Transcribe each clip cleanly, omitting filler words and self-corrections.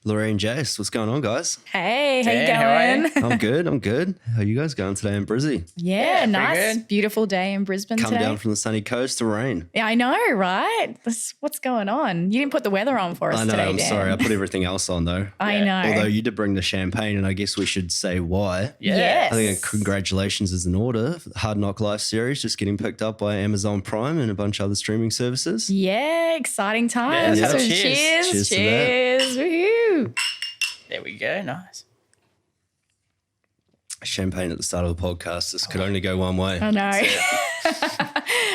Laree and Jase, what's going on, guys? Hey, how Dan, you going? I'm good. How are you guys going today in Brizzy? Yeah, pretty nice. good. Beautiful day in Brisbane Come today. down from the sunny coast to rain. Yeah, I know, right? What's going on? You didn't put the weather on for us I know, today, I'm Dan. sorry. I put everything else on though. I know. Although you did bring the champagne, and I guess we should say why. Yes. I think congratulations is in order. Hard Knock Life series just getting picked up by Amazon Prime and a bunch of other streaming services. Yeah, exciting times. Yeah, So cheers. Cheers to Cheers. Woohoo. There we go. Nice. Champagne at the start of the podcast. This could only go one way. I know.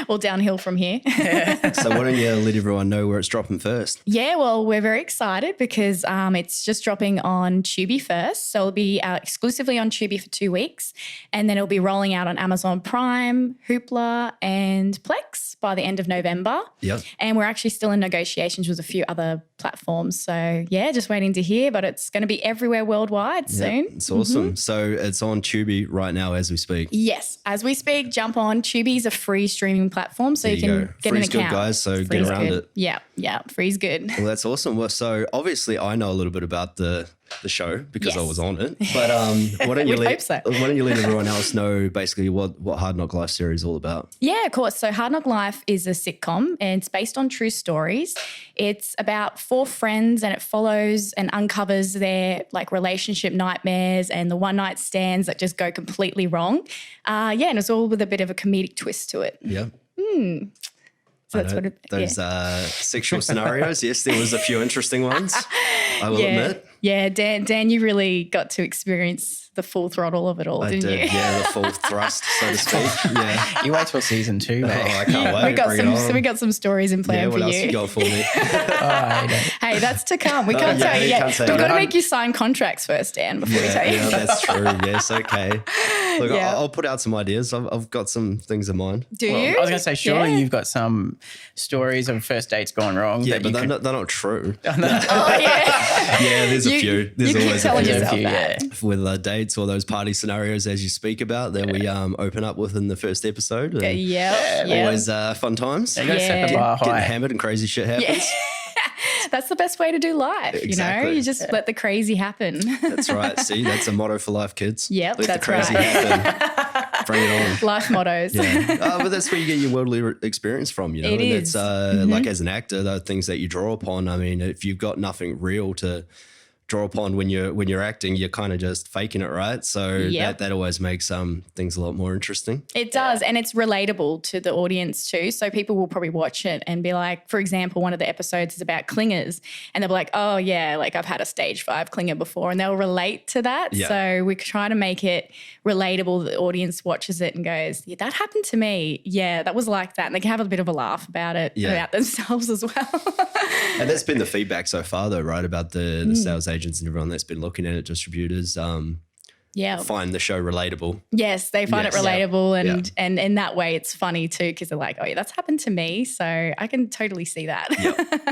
Well, downhill from here. So why don't you let everyone know where it's dropping first? Yeah, well, we're very excited because it's just dropping on Tubi first. So it'll be exclusively on Tubi for 2 weeks. And then it'll be rolling out on Amazon Prime, Hoopla and Plex by the end of November. Yep. And we're actually still in negotiations with a few other platforms. So, yeah, just waiting to hear. But it's going to be everywhere worldwide soon. It's awesome. So it's on Tubi right now as we speak. Yes, as we speak, jump on. Tubi is a free streaming platform, so There you you can go. get Free's an good, account. guys, so get Free's around good. it. Yeah, free's good. Well, that's awesome. Well, so obviously I know a little bit about the show because I Yes. was on it. But why don't you We'd hope so. why don't you let everyone else know basically what Hard Knock Life series is all about? Yeah, of course. So Hard Knock Life is a sitcom and it's based on true stories. It's about 4 friends and it follows and uncovers their like relationship nightmares and the one night stands that just go completely wrong. And it's all with a bit of a comedic twist to it. Yeah. So that's what it Those sexual scenarios, yes, there was a few interesting ones, I will admit. Yeah, Dan, you really got to experience the full throttle of it all, I didn't did, you? yeah, the full thrust, so to speak. Yeah. You wait till season 2, Oh, mate. I can't wait. we got Bring it some. on. We got some stories in plan Yeah, for what else you. you got for me? Hey, that's to come. We can't yeah, tell you you yet. can't say We've got to that. make you sign contracts first, Dan, before we tell you. Yeah, that's true. Yes, okay. Look, Yeah. I'll put out some ideas. I've got some things in mind. Do Well, you? I was going to say, surely Yeah. you've got some stories of first dates gone wrong. Yeah, that but you they're could- not true. Oh, yeah. Yeah, there's a few. There's you keep always telling a few. yourself few, that. With dates or those party scenarios as you speak about that we open up with in the first episode. And Yeah. Always fun times. You got to set the bar Getting high. hammered and crazy shit happens. Yeah. That's the best way to do life, Exactly. you know? You just let the crazy happen. That's right. See, that's a motto for life, kids. Yep, Let that's the crazy right. happen. Bring it on. Life mottos. Yeah. But that's where you get your worldly experience from, you know. It and is. it's like as an actor, the things that you draw upon. I mean, if you've got nothing real to draw upon when you're acting, you're kind of just faking it, right? So Yep. that always makes things a lot more interesting. It does. And it's relatable to the audience too. So people will probably watch it and be like, for example, one of the episodes is about clingers. And they'll be like, oh, yeah, like I've had a stage 5 clinger before. And they'll relate to that. Yeah. So we try to make it relatable. The audience watches it and goes, yeah, that happened to me. Yeah, that was like that. And they can have a bit of a laugh about it, about themselves as well. And that's been the feedback so far, though, right? About the sales agents and everyone that's been looking at it, distributors. Yeah. Find the show relatable. Yes, they find Yes. it relatable Yeah. and in that way it's funny too because they're like, oh yeah, that's happened to me. So I can totally see that.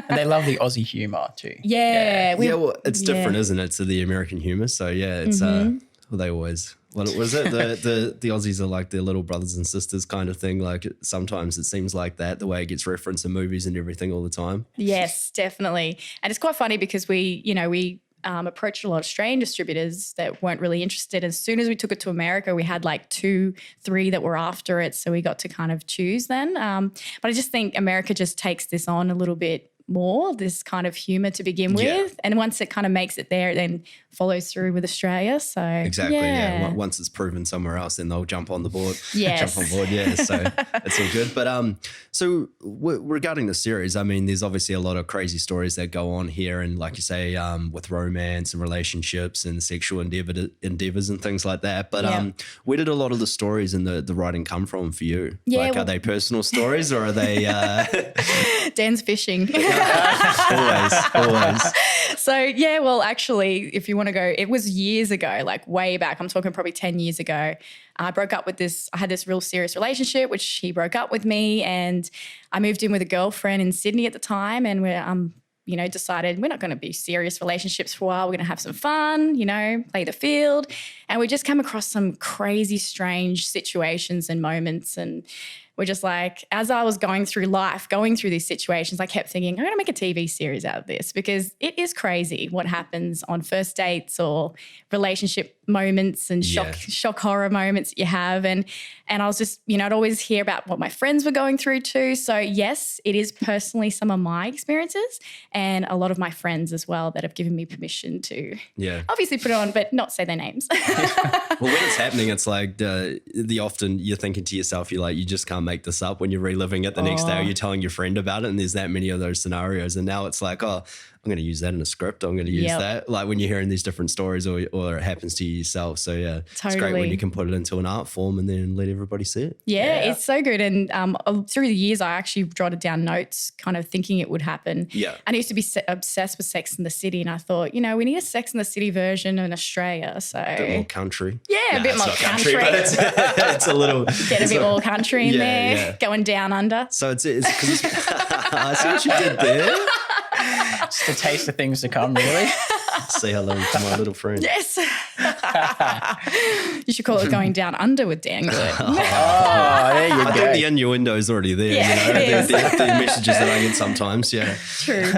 And they love the Aussie humour too. Yeah. Well, it's different, isn't it, to the American humor? So yeah, it's well, they always. What was it? The Aussies are like their little brothers and sisters kind of thing. Like sometimes it seems like that, the way it gets referenced in movies and everything all the time. Yes, definitely. And it's quite funny because we approached a lot of Australian distributors that weren't really interested. As soon as we took it to America, we had like 2-3 that were after it. So we got to kind of choose then. But I just think America just takes this on a little bit more, this kind of humor to begin with. And once it kind of makes it there, it then follows through with Australia. So Exactly. Yeah. Once it's proven somewhere else, then they'll jump on the board. Yes. Jump on board. Yeah. So it's all good. But so regarding the series, I mean, there's obviously a lot of crazy stories that go on here, and like you say, with romance and relationships and sexual endeavors and things like that. But where did a lot of the stories and the writing come from for you? Yeah, like, are they personal stories or are they? Dan's fishing. always. So, yeah, well, actually, if you want to go, it was years ago, like way back. I'm talking probably 10 years ago. I broke up with I had this real serious relationship, which he broke up with me. And I moved in with a girlfriend in Sydney at the time. And we're, decided we're not going to be serious relationships for a while. We're going to have some fun, play the field. And we just came across some crazy, strange situations and moments. And were just like, as I was going through life, going through these situations, I kept thinking, I'm going to make a TV series out of this because it is crazy what happens on first dates or relationship moments and shock horror moments that you have. And I was just, I'd always hear about what my friends were going through too. So yes, it is personally some of my experiences and a lot of my friends as well that have given me permission to obviously put it on, but not say their names. Well, when it's happening, it's like the often you're thinking to yourself, you're like, you just can't make this up when you're reliving it the next day or you're telling your friend about it. And there's that many of those scenarios. And now it's like, oh, I'm going to use that in a script. I'm going to use that. Like when you're hearing these different stories or it happens to you yourself. So yeah, it's great when you can put it into an art form and then let everybody see it. Yeah, it's so good. And through the years, I actually jotted down notes kind of thinking it would happen. Yeah. And I used to be obsessed with Sex and the City. And I thought, we need a Sex and the City version in Australia. So a bit more country. Yeah, a bit more country. But it's a little. Get a bit more country in there, going down under. So it's because I see what you did there. Just a taste of things to come, really. Say hello to my little friend. Yes. You should call it Going Down Under with Dan Good. There you go. I think the innuendo is already there. Yeah, the messages that I get sometimes. Yeah. True.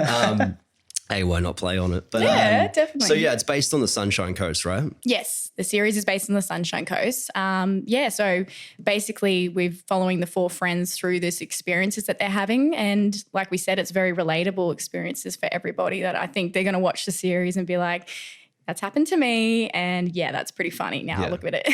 Hey, why not play on it? But, definitely. So yeah, it's based on the Sunshine Coast, right? Yes, the series is based on the Sunshine Coast. So basically we're following the 4 friends through this experiences that they're having. And like we said, it's very relatable experiences for everybody that I think they're going to watch the series and be like, that's happened to me. And yeah, that's pretty funny now. I look at it.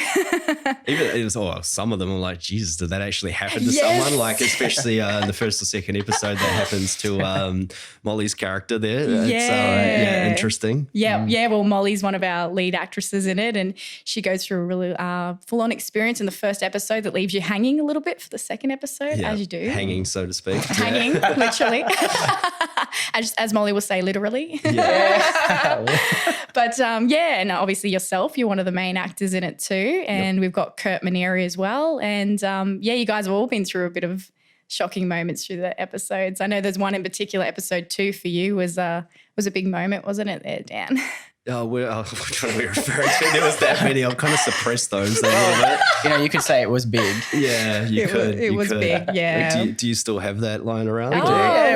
Even some of them are like, Jesus, did that actually happen to someone? Like, especially in the first or second episode that happens to Molly's character there. It's interesting. Yeah. Yeah. Well, Molly's one of our lead actresses in it. And she goes through a really full-on experience in the first episode that leaves you hanging a little bit for the second episode, as you do. Hanging, so to speak. Hanging, literally. as Molly will say, literally. Yeah. But and obviously yourself, you're one of the main actors in it too. And we've got Kurt Maneri as well. And you guys have all been through a bit of shocking moments through the episodes. I know there's one in particular, episode 2 for you was a big moment, wasn't it there, Dan? Oh, which one are we referring to? There was that many. I've kind of suppressed those a little bit. You could say it was big. Yeah, you could. It was big, yeah. Do you still have that lying around?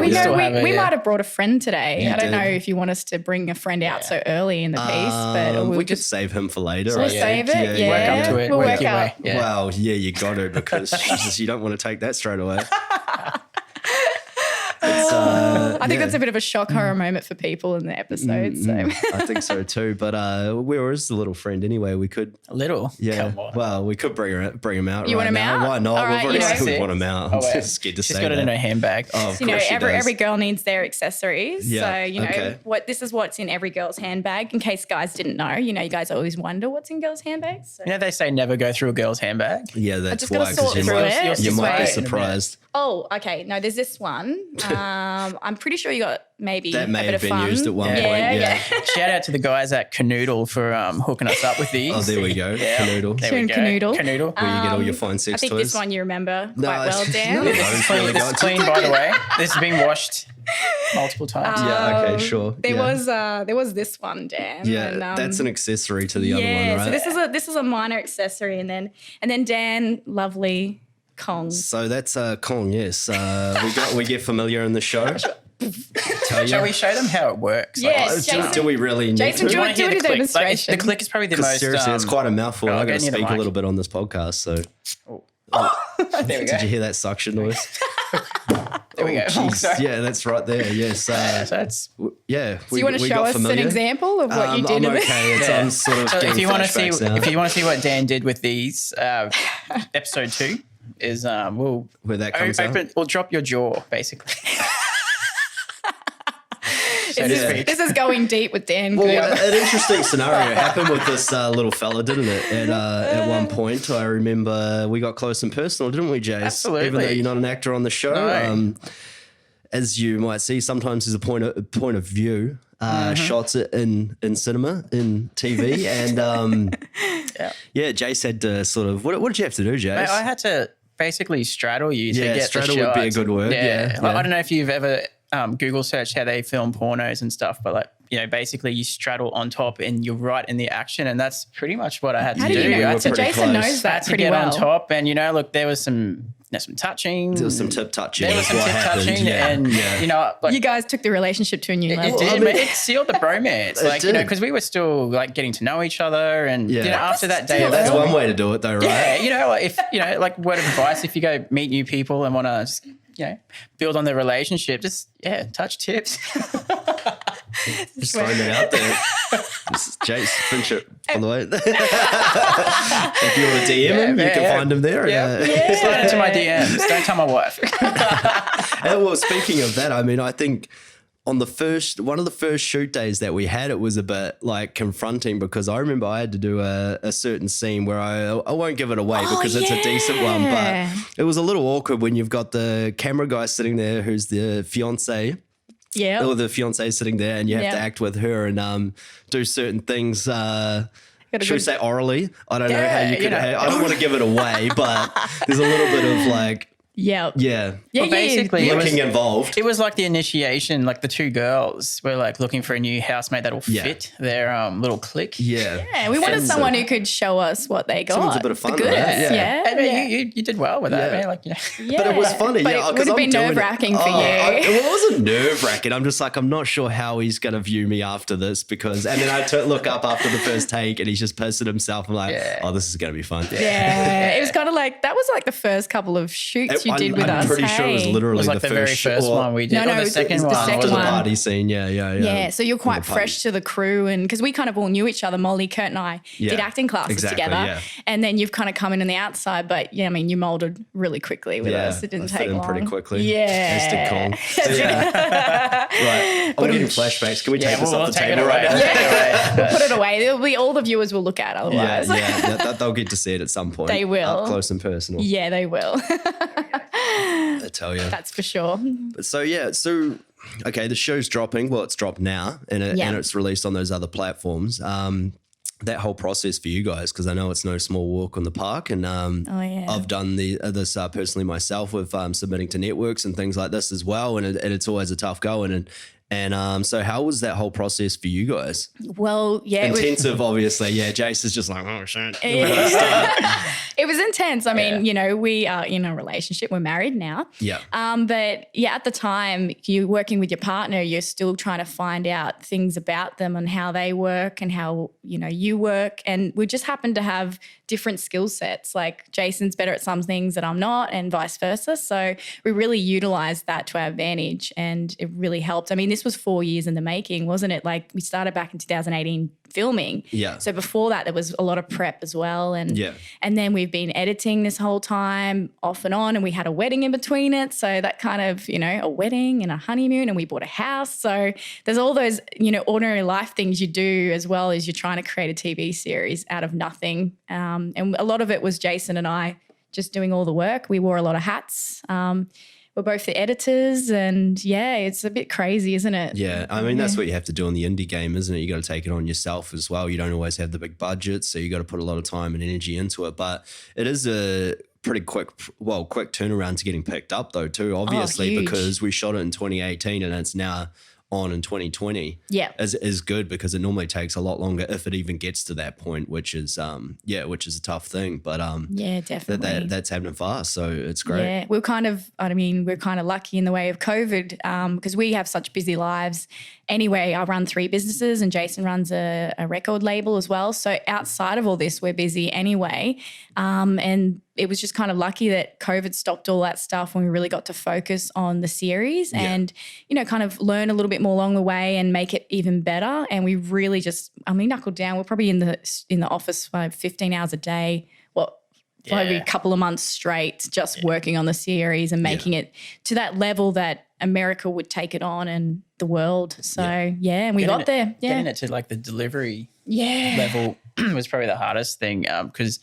We might have brought a friend today. I don't know if you want us to bring a friend out so early in the piece, but we could save him for later. So save it, Work up to it. We'll work out. Yeah. Wow, yeah, you got it because Jesus, you don't want to take that straight away. I think that's a bit of a shock horror moment for people in the episode. So I think so too. But where is the little friend anyway? We could Come on. Well, we could bring him out. You want him out? Why not? All right, We've already said we want him out. I'm just scared to say that. She's got it in her handbag. Oh, of course she does. Every girl needs their accessories. Yeah. So this is what's in every girl's handbag. In case guys didn't know, you guys always wonder what's in girls' handbags. So. They say never go through a girl's handbag. Yeah, that's why. Because you might be surprised. Oh, okay. No, there's this one. I'm pretty sure you got maybe that may a bit have of been fun. used at one point. Yeah. Shout out to the guys at Canoodle for hooking us up with these. Oh, there we go. Canoodle. There we go. Canoodle. Where you get all your fine sex toys. I think this one you remember quite well, Dan. This is clean, by the way. This has been washed multiple times. Okay, sure. There was this one, Dan. Yeah, and, that's an accessory to the other one, right? So this is a minor accessory, and then Dan, lovely Kong. So that's Kong, yes. We get familiar in the show. Shall we show them how it works? Yes, do we really need Jason, to? do a demonstration. The click is probably the most... Seriously, it's quite a mouthful. I got to speak a little bit on this podcast, so... There we go. Did you hear that suction noise? There we go. Yeah, that's right there. Yes. So that's... Yeah. Do you want to show us an example of what you did? I'm okay. I'm sort of if you want to see what Dan did with these, episode 2 is where that comes out. We'll drop your jaw, basically. This is going deep with Dan. Well, an interesting scenario happened with this little fella, didn't it? At one point, I remember we got close and personal, didn't we, Jase? Absolutely. Even though you're not an actor on the show, No. As you might see, sometimes there's a point of view. Shots in cinema, in TV, and Jase had to sort of. What did you have to do, Jase? I had to basically straddle you to get straddle the shots. would be a good word. Yeah. I don't know if you've ever Google searched how they film pornos and stuff, but basically you straddle on top and you're right in the action, and that's pretty much what I had to do. So Jason knows that to pretty get well. on top, and look, there was some some touching. There was some tip touching. There was some what tip happened. touching, Yeah. and you know, like, You guys took the relationship to a new level. it sealed the bromance, like you know, because we were still like getting to know each other, and you know, after that day, that's one way to do it, though, right? yeah, you know, if you know, like word of advice, if you go meet new people and want to, you know, build on the relationship, just touch tips. Just throwing it out there. This is Jase Fichera, by the way. If you want to DM him, you can find him there. Slide into my DMs. Don't tell my wife. Well, speaking of that, I mean, I think on one of the first shoot days that we had, it was a bit like confronting because I remember I had to do a certain scene where I won't give it away because it's a decent one, but it was a little awkward when you've got the camera guy sitting there who's the fiance. Yeah. Or the fiance sitting there and you have to act with her and do certain things. Should we say orally? I don't know how you could. I don't want to give it away, but there's a little bit of like. Yeah. Well, basically, looking involved. It was like the initiation. Like the two girls were like looking for a new housemate that'll fit their little clique. Yeah, we wanted someone who could show us what they got. Someone's a bit of fun, the goods. right? Yeah. I mean, you did well with that, man. Like, But it was funny. But it would have been nerve-wracking for you. It wasn't nerve-wracking. I'm just like, I'm not sure how he's going to view me after this because, and then I look up after the first take and he's just pissing himself. I'm like, oh, this is going to be fun. Yeah. It was kind of like, that was like the first couple of shoots you did with us. I'm pretty sure it was literally like the very first one we did. No, the second one. After the party scene, yeah. So you're quite fresh to the crew, and because we kind of all knew each other. Molly, Kurt, and I did acting classes together, and then you've kind of come in on the outside. But I mean, you molded really quickly with us. It didn't take long. Pretty quickly. Yeah. Right. I'm getting flashbacks. Can we take this off the table right now? We'll put it away. All the viewers will look at otherwise. They'll get to see it at some point. They will. Up close and personal. Yeah, they will. I tell you. That's for sure. So, okay, the show's dropping. Well, it's dropped now and it's released on those other platforms. That whole process for you guys, because I know it's no small walk on the park, and I've done this personally myself with submitting to networks and things like this as well, and it's always a tough go. And so how was that whole process for you guys? Well, intensive, obviously. Yeah, Jase is just like, oh shit. It was intense. I mean, we are in a relationship. We're married now. Yeah. But at the time, you're working with your partner, you're still trying to find out things about them and how they work and how, you work. And we just happen to have different skill sets. Like Jason's better at some things that I'm not, and vice versa. So we really utilized that to our advantage, and it really helped. I mean, this was 4 years in the making, wasn't it? Like we started back in 2018 filming. Yeah. So before that, there was a lot of prep as well. And then we've been editing this whole time off and on, and we had a wedding in between it. So that kind of, a wedding and a honeymoon, and we bought a house. So there's all those, ordinary life things you do as well as you're trying to create a TV series out of nothing. And a lot of it was Jason and I just doing all the work. We wore a lot of hats. We're both the editors, and it's a bit crazy, isn't it? Yeah, I mean, that's what you have to do in the indie game, isn't it? You got to take it on yourself as well. You don't always have the big budget, so you got to put a lot of time and energy into it. But it is a pretty quick turnaround to getting picked up though too, obviously, because we shot it in 2018 and it's now on in 2020 is good, because it normally takes a lot longer if it even gets to that point, which is a tough thing, but definitely that's happening fast, so it's great. We're kind of lucky in the way of COVID, because we have such busy lives anyway. I run 3 businesses and Jason runs a record label as well, so outside of all this we're busy anyway, and it was just kind of lucky that COVID stopped all that stuff when we really got to focus on the series and, kind of learn a little bit more along the way and make it even better. And we really knuckled down. We're probably in the office for 15 hours a day, probably a couple of months straight, just working on the series and making it to that level that America would take it on and the world. So, and we got there. Getting it to like the delivery level was probably the hardest thing, because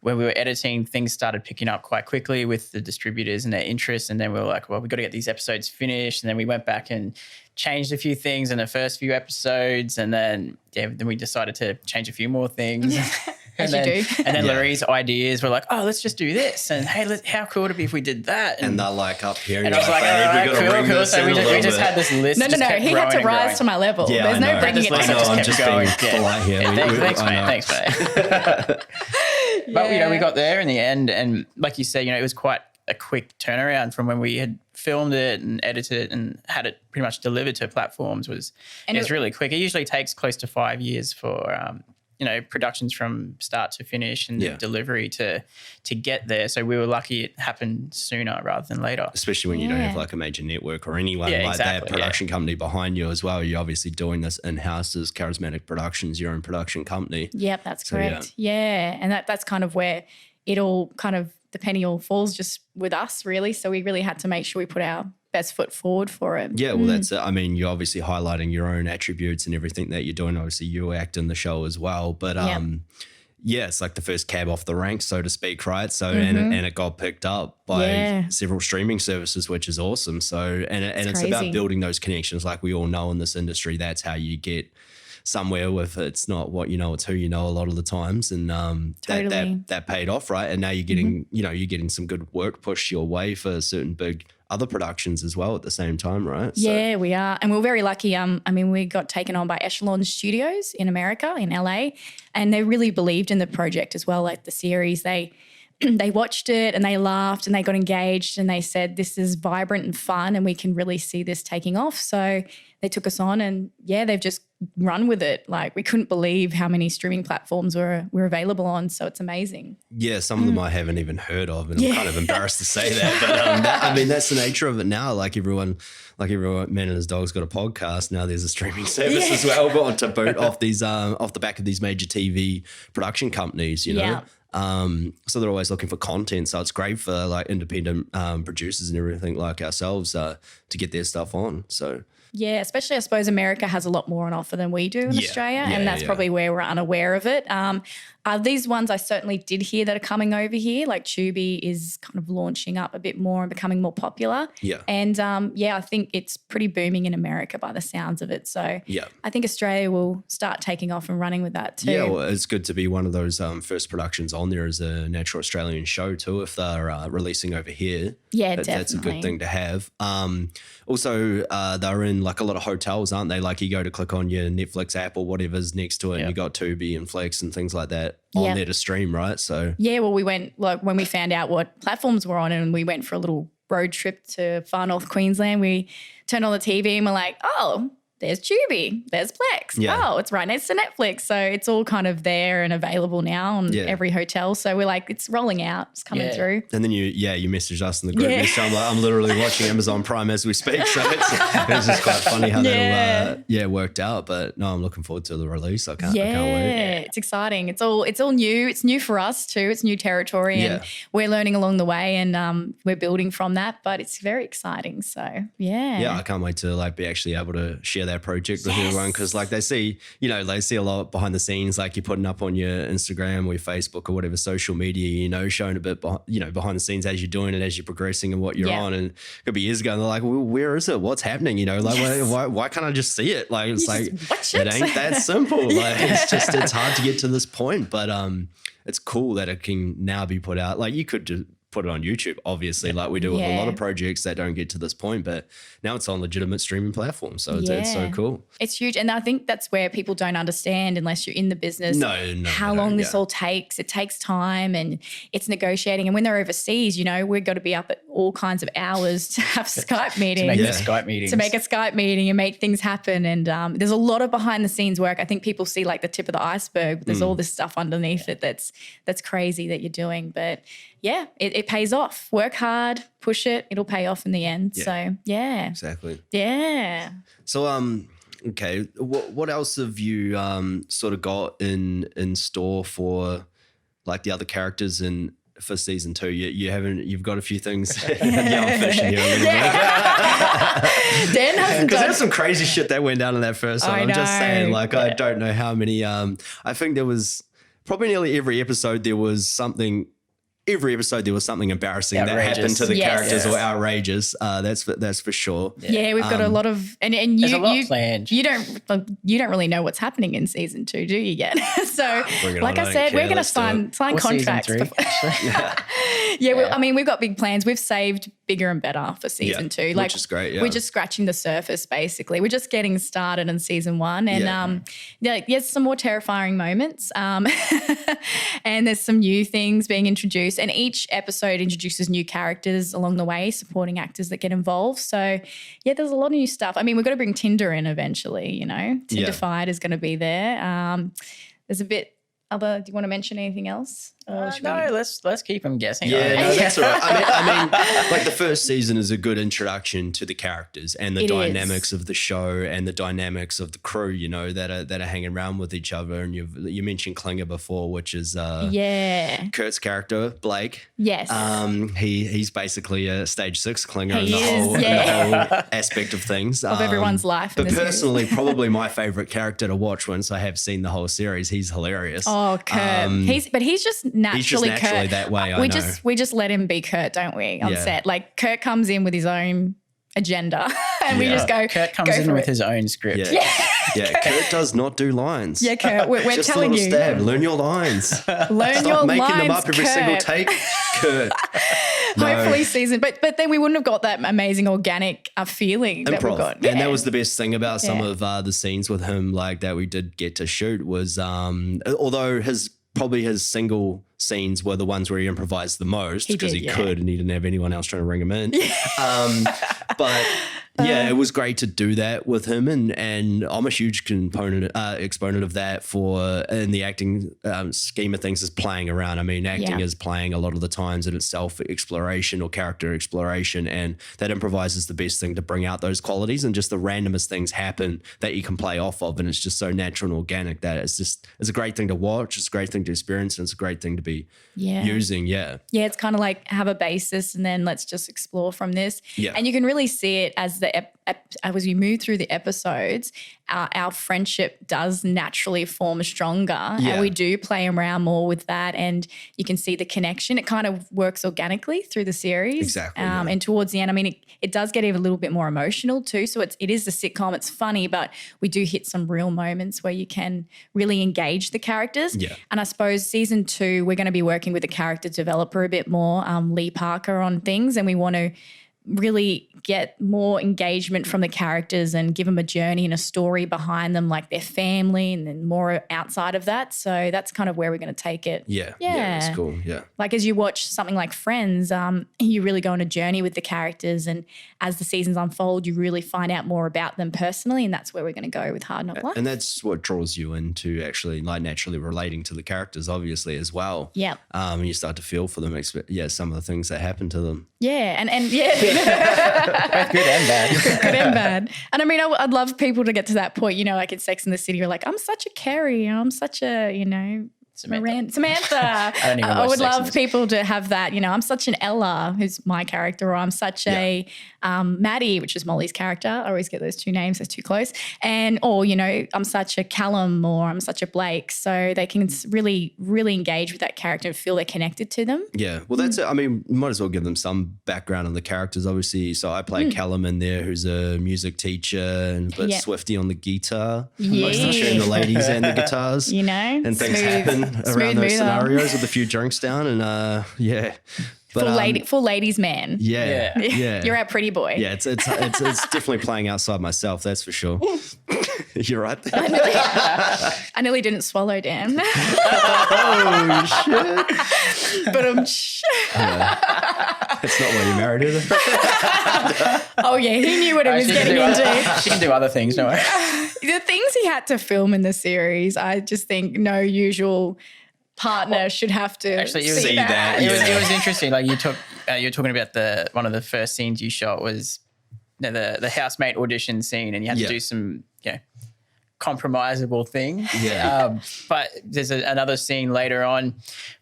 when we were editing, things started picking up quite quickly with the distributors and their interest. And then we were like, well, we've got to get these episodes finished. And then we went back and changed a few things in the first few episodes. And then, then we decided to change a few more things. As you do. And then Laree's ideas were like, oh, let's just do this. And hey, how cool would it be if we did that? And they're like up here. And I was like, all right, cool. So we just had this list. No. He had to rise to my level. Yeah, there's no bringing it down. I'm just being polite here. Thanks, mate. But, we got there in the end. And like you said, it was quite a quick turnaround from when we had filmed it and edited it and had it pretty much delivered to platforms. It was really quick. It usually takes close to 5 years for productions from start to finish and the delivery to get there. So we were lucky it happened sooner rather than later. Especially when you don't have like a major network or anyone like that production company behind you as well. You're obviously doing this in-house as Karizmatik Productions, your own production company. Yep, that's correct. Yeah. And that's kind of where it all kind of, the penny all falls just with us really. So we really had to make sure we put our best foot forward for it. Yeah, well, that's it. I mean, you're obviously highlighting your own attributes and everything that you're doing. Obviously, you act in the show as well. But it's like the first cab off the rank, so to speak, right? So and it got picked up by several streaming services, which is awesome. So and it's about building those connections, like we all know in this industry. That's how you get somewhere with it's not what you know, it's who you know a lot of the times. And that paid off, right? And now you're getting you're getting some good work pushed your way for certain big other productions as well at the same time, right? Yeah, we are. And we're very lucky. I mean, we got taken on by Echelon Studios in America, in LA, and they really believed in the project as well, like the series. They watched it and they laughed and they got engaged and they said, this is vibrant and fun and we can really see this taking off. So they took us on and they've just run with it. Like we couldn't believe how many streaming platforms we're available on. So it's amazing. Yeah, some of them I haven't even heard of and I'm kind of embarrassed to say that. But that's the nature of it now. Like everyone man and his dog's got a podcast. Now there's a streaming service as well, but to boot off the back of these major TV production companies, you know. Yeah. So they're always looking for content. So it's great for like independent producers and everything like ourselves to get their stuff on. So yeah, especially I suppose America has a lot more on offer than we do in Australia, and that's probably where we're unaware of it. These ones I certainly did hear that are coming over here, like Tubi is kind of launching up a bit more and becoming more popular. Yeah. And I think it's pretty booming in America by the sounds of it. So I think Australia will start taking off and running with that too. Yeah, well, it's good to be one of those first productions on there as a natural Australian show too, if they're releasing over here. Yeah, definitely. That's a good thing to have. Also, they're in like a lot of hotels, aren't they? Like you go to click on your Netflix app or whatever's next to it and you got Tubi and Flex and things like that on there to stream, right? So well, we went like when we found out what platforms we're on and we went for a little road trip to far north Queensland, we turned on the TV and we're like, oh, there's Tubi, there's Plex. Oh, it's right next to Netflix. So it's all kind of there and available now on every hotel. So we're like, it's rolling out, it's coming through. And then you messaged us in the group. So I'm like, I'm literally watching Amazon Prime as we speak. So it's just quite funny how that worked out. But no, I'm looking forward to the release. I can't wait. Yeah, it's exciting. It's all new. It's new for us too. It's new territory and we're learning along the way and we're building from that. But it's very exciting. So yeah, I can't wait to like be actually able to share that project with everyone, because like they see a lot behind the scenes, like you're putting up on your Instagram or your Facebook or whatever social media, showing a bit behind the scenes as you're doing it, as you're progressing and what you're on. And it could be years ago and they're like, well, where is it, what's happening, like why can't I just see it? Like it's like it ain't that simple. Like it's hard to get to this point, but it's cool that it can now be put out. Like you could just put it on YouTube, obviously, like we do with a lot of projects that don't get to this point, but now it's on legitimate streaming platforms. So it's so cool. It's huge. And I think that's where people don't understand, unless you're in the business, how long this all takes. It takes time and it's negotiating. And when they're overseas, we've got to be up at all kinds of hours to have Skype meetings. To make a Skype meeting and make things happen. And there's a lot of behind the scenes work. I think people see like the tip of the iceberg, but there's all this stuff underneath it that's crazy that you're doing. But yeah, it pays off. Work hard, push it, it'll pay off in the end. Yeah. So yeah. Exactly. Yeah. So okay, what else have you sort of got in store for like the other characters for season 2? You've got a few things. I'm fishing here a little bit. Dan hasn't because there's some crazy shit that went down in that first one. I'm just saying, like I don't know how many. I think there was probably nearly every episode there was something embarrassing that happened to the characters or outrageous. That's for sure. Yeah, we've got a lot of and you planned. You don't really know what's happening in season 2, do you yet? So like I said, we're going to sign contracts. We've got big plans. We've saved bigger and better for season 2. Like, which is great. Yeah. We're just scratching the surface, basically. We're just getting started in season 1. And there's some more terrifying moments. And there's some new things being introduced. And each episode introduces new characters along the way, supporting actors that get involved. So, yeah, there's a lot of new stuff. I mean, we've got to bring Tinder in eventually, you know. Tinderfied is going to be there. There's a bit other. Do you want to mention anything else? Let's keep them guessing. Yeah, no, that's all right. I mean, like the first season is a good introduction to the characters and the dynamics of the show and the dynamics of the crew, you know, that are hanging around with each other. And you mentioned Klinger before, which is Kurt's character, Blake. Yes. He's basically a stage 6 Klinger in the whole aspect of things. Of everyone's life. But personally, probably my favorite character to watch once I have seen the whole series. He's hilarious. Oh, Kurt. He's just naturally Kurt. That way. We just let him be Kurt, don't we? On set, like Kurt comes in with his own agenda, and we just go. Kurt comes in with his own script. Kurt does not do lines. Yeah, Kurt, we're just telling a little you. Stab. Learn your lines. Stop making them up every single take. Kurt. Hopefully season, but then we wouldn't have got that amazing organic feeling that we got. And that was the best thing about some of the scenes with him, like that we did get to shoot was, although his single scenes were the ones where he improvised the most because he could and he didn't have anyone else trying to ring him in. But it was great to do that with him, and I'm a huge exponent of that in the acting scheme of things is playing around. I mean, acting is playing a lot of the times in itself exploration or character exploration, and that improvise is the best thing to bring out those qualities, and just the randomest things happen that you can play off of, and it's just so natural and organic that it's a great thing to watch, it's a great thing to experience, and it's a great thing to be using. Yeah, it's kind of like have a basis and then let's just explore from this. And you can really see it as as we move through the episodes, our friendship does naturally form stronger, and we do play around more with that, and you can see the connection. It kind of works organically through the series. Exactly. And towards the end, I mean, it does get even a little bit more emotional too. So it is a sitcom. It's funny, but we do hit some real moments where you can really engage the characters. Yeah. And I suppose season 2, we're going to be working with the character developer a bit more, Lee Parker, on things, and we want to really get more engagement from the characters and give them a journey and a story behind them, like their family, and then more outside of that. So that's kind of where we're going to take it. Yeah, that's cool. Yeah. Like as you watch something like Friends, you really go on a journey with the characters, and as the seasons unfold, you really find out more about them personally, and that's where we're going to go with Hard Knock Life. And that's what draws you into actually like naturally relating to the characters, obviously, as well. Yeah. And you start to feel for them, some of the things that happen to them. Yeah, and both good and bad. Good and bad. And I mean, I'd love people to get to that point, you know, like in Sex and the City, you're like, I'm such a Carrie, I'm such a, you know, Samantha. I would love people to have that, you know, I'm such an Ella, who's my character, or I'm such a Maddie, which is Molly's character. I always get those two names, they're too close. Or, you know, I'm such a Callum, or I'm such a Blake. So they can really, really engage with that character and feel they're connected to them. Yeah. Well, that's it. I mean, you might as well give them some background on the characters, obviously. So I play Callum in there, who's a music teacher and Swifty on the guitar. Likes to tune the ladies and the guitars. You know, and things happen around those scenarios with a few drinks down, and But, full ladies man. Yeah. You're our pretty boy. Yeah, it's definitely playing outside myself, that's for sure. You're right there. I nearly didn't swallow, Dan. Oh shit! But that's not why you married her. Oh yeah, he knew what he was getting into. She can do other things, don't worry. The things he had to film in the series, I just think no usual partner should have to actually see that. It was interesting. Like you were talking about one of the first scenes you shot was the housemate audition scene, and you had to do some compromisable thing. Yeah. But there's another scene later on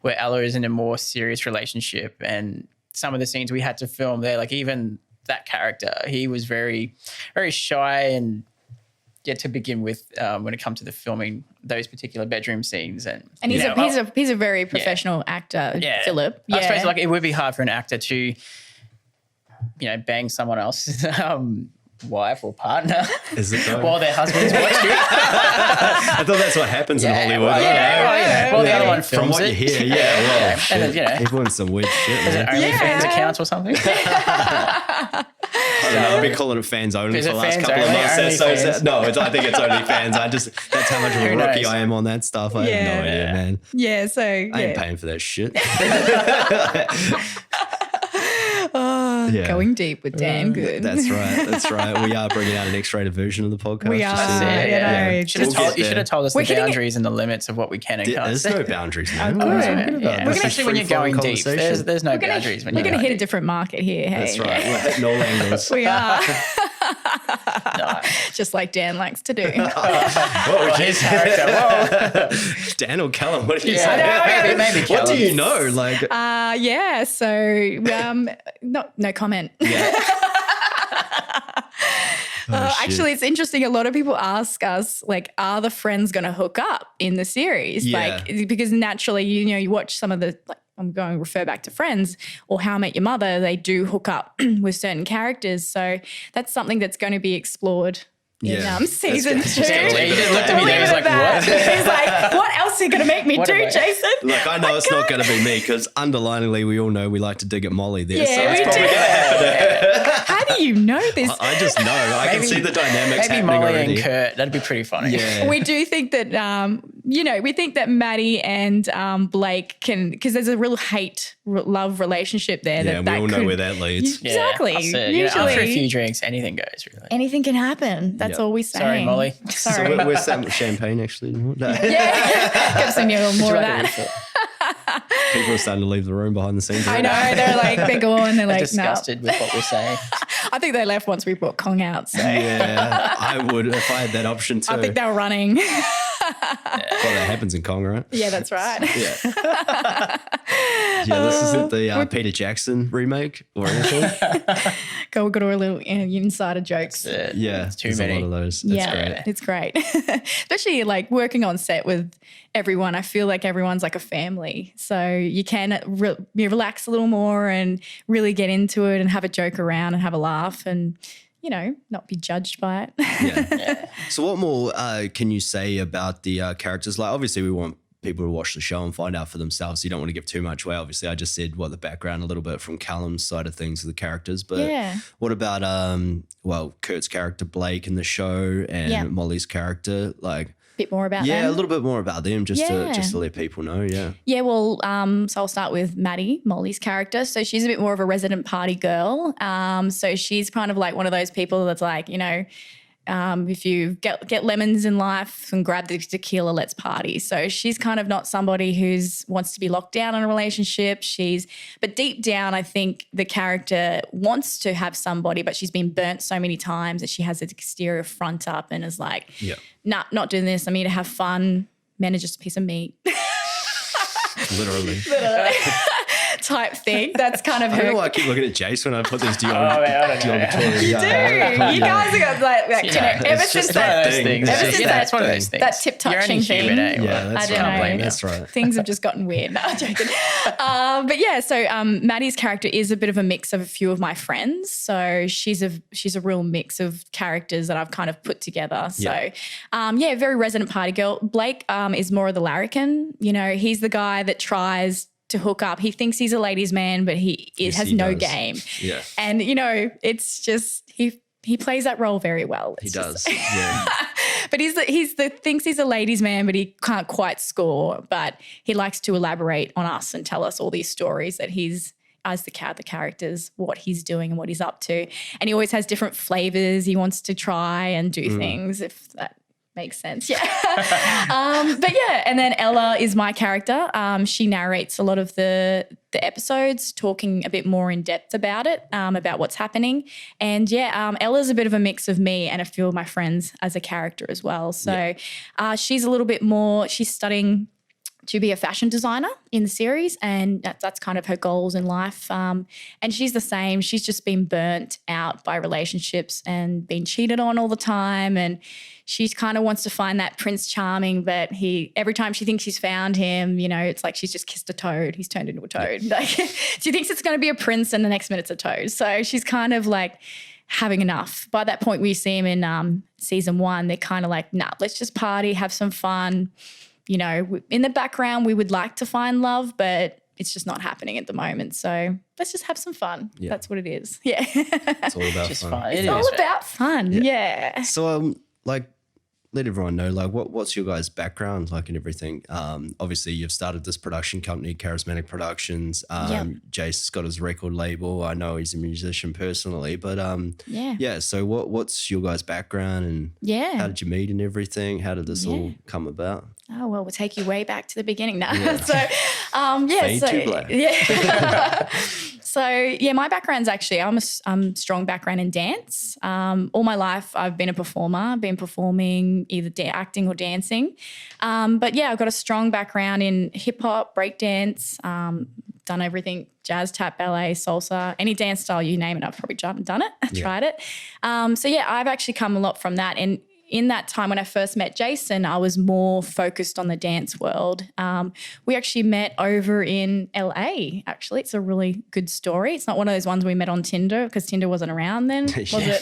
where Ella is in a more serious relationship, and some of the scenes we had to film there, like even that character, he was very, very shy and to begin with when it comes to the filming those particular bedroom scenes, and he's a very professional actor, Philip. I suppose like it would be hard for an actor to bang someone else wife or partner Is it though? while their husband's watching. I thought that's what happens in Hollywood. Well, the other one films From what it. you hear, well, And shit. then, you know, Everyone's some weird shit, is it man. OnlyFans accounts or something? I don't know, I've been calling it fans only Is for it the last fans couple of only? months. OnlyFans? No, I think it's only fans. That's how much of a Who rookie knows? I am on that stuff. I have no idea, man. Yeah, so I ain't paying for that shit. going deep with Dan Good. That's right. We are bringing out an X-rated version of the podcast. We just are, so you know. yeah. You should have told us We're the hitting it- boundaries and the limits of what we can and can't There's say. no boundaries, man. good. What are you talking about? Yeah. This is Especially when you're free-flowing going deep. conversation. There's no boundaries when We're you're going to going hit a deep. different market here. Hey, That's right. yeah. We're hitting all angles. We are. No. Just like Dan likes to do. Whoa, His character. Whoa. Dan or Callum, what do you Yeah, say? maybe What do you Callum. know? Like, Yeah, so no comment. shit. Actually, it's interesting. A lot of people ask us, like, are the friends going to hook up in the series? Yeah. Like, because naturally, you watch some of the, like, I'm going to refer back to Friends or How I Met Your Mother, they do hook up with certain characters. So that's something that's going to be explored Yeah. in season That's 2. good. Yeah, you just looked at me there, Leave he was it like, at that. what? He's like, what else are you going to make me What do, am I- Jason? Look, I know it's not going to be me because underliningly we all know we like to dig at Molly there. so Yeah, it's we probably do. going to happen. How do you know this? I just know. I can see the dynamics Maybe happening Molly already. and Kurt. That'd be pretty funny. Yeah. We do think that, we think that Maddie and Blake can, because there's a real hate-love relationship there. Yeah, that we all know could- where that leads. Yeah, Exactly. that's it. Usually, After a few drinks, anything goes, really. anything can happen. That's Yeah. all we're saying. Sorry, Molly. So Sorry. where's that champagne actually? No. Yeah, give some more of that. People are starting to leave the room behind the scenes. I know. They're gone. They're like, no. Disgusted with what we're saying. I think they left once we brought Kong out. So Yeah, I would if I had that option too. I think they were running. Well, that happens in Kong, right? Yeah, that's right. Yeah. Yeah, this isn't the Peter Jackson remake or anything. We've got all little insider jokes. Yeah, It's too there's many. a lot of those. That's great. It's great. Especially like working on set with everyone. I feel like everyone's like a family. So you can relax a little more and really get into it and have a joke around and have a laugh and, not be judged by it. Yeah. So what more can you say about the characters? Like, obviously we want people to watch the show and find out for themselves. You don't want to give too much away. Obviously, I just said the background a little bit from Callum's side of things with the characters. But Yeah. what about Kurt's character Blake in the show and Molly's character? Like, Bit more about a them. little bit more about them, just Yeah. to let people know. Yeah. Yeah, well, so I'll start with Maddie, Molly's character. So she's a bit more of a resident party girl. So she's kind of like one of those people that's like, if you get lemons in life and grab the tequila, let's party. So she's kind of not somebody who's wants to be locked down in a relationship. But deep down, I think the character wants to have somebody, but she's been burnt so many times that she has an exterior front up and is like, nah, not doing this. I'm here to have fun. Men are just a piece of meat. Literally. Type thing. That's kind of I don't know her. why I keep looking at Jace when I put these man, I don't know. deodoratory. You do. You guys have got like ever It's since just one of that. those things. Ever It's since just- that- it's one of those things. that tip You're only touching human, thing. eh? Yeah, that's I don't right. know. That's right. Things have just gotten weird. No, I'm joking. But yeah, so Maddie's character is a bit of a mix of a few of my friends. So she's a real mix of characters that I've kind of put together. So very resident party girl. Blake is more of the larrikin. He's the guy that tries to hook up. He thinks he's a ladies' man, but he has no does. game. Yeah. And it's just he plays that role very well. He does. Yeah. But thinks he's a ladies' man, but he can't quite score. But he likes to elaborate on us and tell us all these stories that he's as the characters, what he's doing and what he's up to. And he always has different flavors. He wants to try and do things, if that makes sense. Yeah. But yeah, and then Ella is my character. She narrates a lot of the episodes, talking a bit more in depth about it, about what's happening. And Ella's a bit of a mix of me and a few of my friends as a character as well. So she's a little bit more, she's studying to be a fashion designer in the series, and that's kind of her goals in life. And she's the same. She's just been burnt out by relationships and been cheated on all the time, and she kind of wants to find that Prince Charming, but every time she thinks she's found him, it's like she's just kissed a toad. He's turned into a toad. Like, she thinks it's going to be a prince and the next minute's a toad. So she's kind of like having enough. By that point, we see him in season 1. They're kind of like, nah, let's just party, have some fun. You know, in the background, we would like to find love, but it's just not happening at the moment. So let's just have some fun. Yeah. That's what it is. Yeah. It's all about Just fun. fun. It's all about fun. Yeah. So, like, let everyone know, like, what's your guys' background like and everything? Obviously, you've started this production company, Karizmatik Productions. Jase's got his record label. I know he's a musician personally, but yeah. So, what's your guys' background and how did you meet and everything? How did this all come about? Oh, well, we'll take you way back to the beginning now. Yeah. So, Fade to black. So, my background's actually, I'm a strong background in dance. All my life, I've been a performer. I've been performing either acting or dancing. But, yeah, I've got a strong background in hip-hop, breakdance, done everything, jazz, tap, ballet, salsa, any dance style you name it, I've probably done it, tried it. I've actually come a lot from that. And in that time when I first met Jason, I was more focused on the dance world. We actually met over in LA, actually. It's a really good story. It's not one of those ones we met on Tinder because Tinder wasn't around then, was it?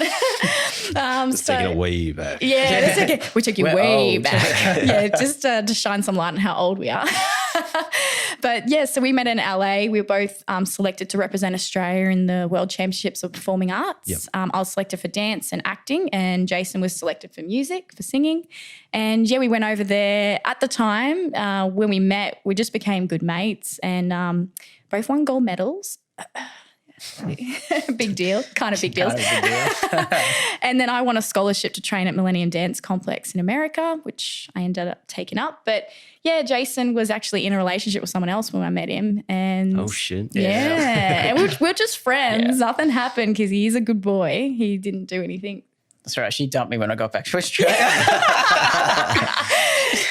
Let's take it way back. Yeah, we took you way back. Just to shine some light on how old we are. But yeah, so we met in LA. We were both selected to represent Australia in the World Championships of Performing Arts. Yep. I was selected for dance and acting, and Jason was selected for music, for singing. And yeah, we went over there. At the time when we met, we just became good mates and both won gold medals. Big deal, kind of big deals. And then I won a scholarship to train at Millennium Dance Complex in America, which I ended up taking up. But yeah, Jason was actually in a relationship with someone else when I met him. And oh shit. Yeah. And we're just friends. Yeah. Nothing happened because he's a good boy. He didn't do anything. That's right. She dumped me when I got back to Australia.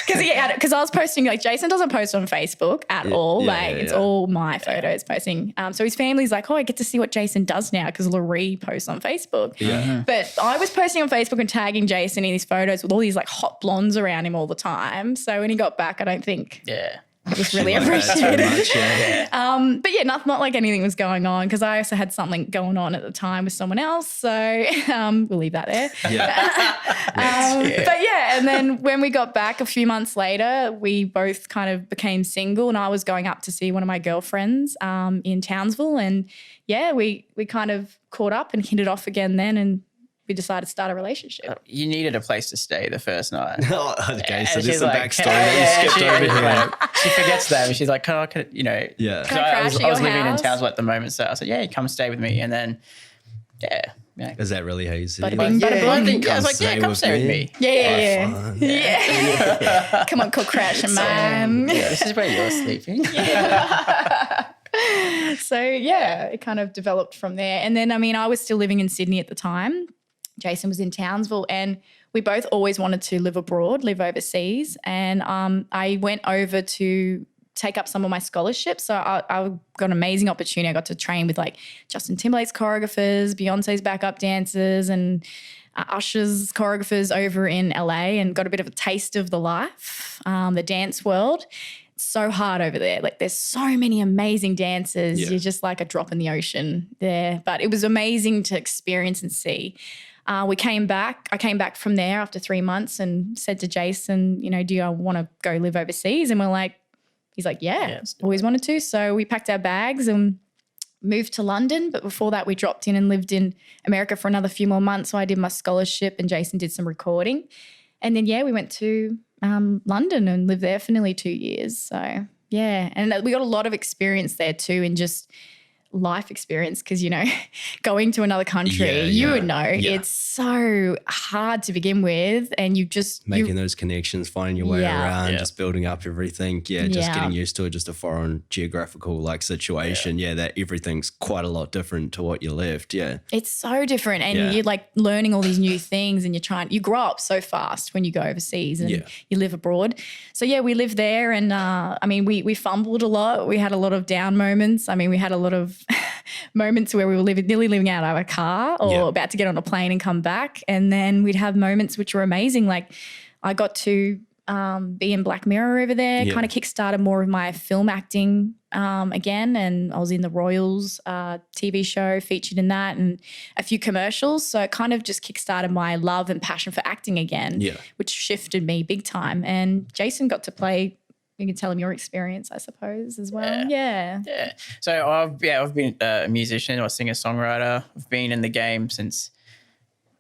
Because I was posting, like, Jason doesn't post on Facebook at all. It's all my photos posting. So his family's like, oh, I get to see what Jason does now because Laree posts on Facebook. Yeah. But I was posting on Facebook and tagging Jason in these photos with all these like hot blondes around him all the time. So when he got back, I don't think it was really appreciated. But yeah, not like anything was going on because I also had something going on at the time with someone else. So we'll leave that there. But yeah, and then when we got back a few months later, we both kind of became single and I was going up to see one of my girlfriends in Townsville. And yeah, we kind of caught up and hit it off again then and we decided to start a relationship. You needed a place to stay the first night. Okay, so there's some backstory that you skipped over here. She forgets that. And she's like, oh, you know. Yeah. Can I crash I was living house? in Townsville at the moment. So I said, yeah, come stay with me. And then, yeah. Is that really how you see it? Bada bing, bada boom. I was like, yeah, come stay with me. Yeah. Come on, cook, crash and mom. Yeah, this is where you're sleeping. So yeah, it kind of developed from there. And then, I mean, I was still living in Sydney at the time. Jason was in Townsville and we both always wanted to live abroad, live overseas. And I went over to take up some of my scholarships. So I got an amazing opportunity. I got to train with like Justin Timberlake's choreographers, Beyonce's backup dancers and Usher's choreographers over in LA and got a bit of a taste of the life, the dance world. It's so hard over there. Like there's so many amazing dancers. You're just like a drop in the ocean there. But it was amazing to experience and see. I came back from there after 3 months and said to Jason, you know, do you want to go live overseas? And he's like, yeah, always wanted to. So we packed our bags and moved to London. But before that, we dropped in and lived in America for another few more months. So I did my scholarship and Jason did some recording. And then, we went to London and lived there for nearly 2 years. So, yeah. And we got a lot of experience there too in just life experience because, you know, going to another country, you would know it's so hard to begin with and you just making those connections, finding your way around, just building up everything. Just getting used to it, just a foreign geographical like situation. That everything's quite a lot different to what you left. It's so different and you're like learning all these new things and you grow up so fast when you go overseas and you live abroad. So we lived there and I mean we fumbled a lot. We had a lot of down moments. I mean we had a lot of moments where we were nearly living out of a car or about to get on a plane and come back. And then we'd have moments which were amazing. Like I got to be in Black Mirror over there. Kind of kickstarted more of my film acting again, and I was in the Royals TV show, featured in that, and a few commercials. So it kind of just kickstarted my love and passion for acting again, which shifted me big time. And Jason got to play. You can tell him your experience, I suppose, as well. Yeah. So I've been a musician or singer-songwriter. I've been in the game since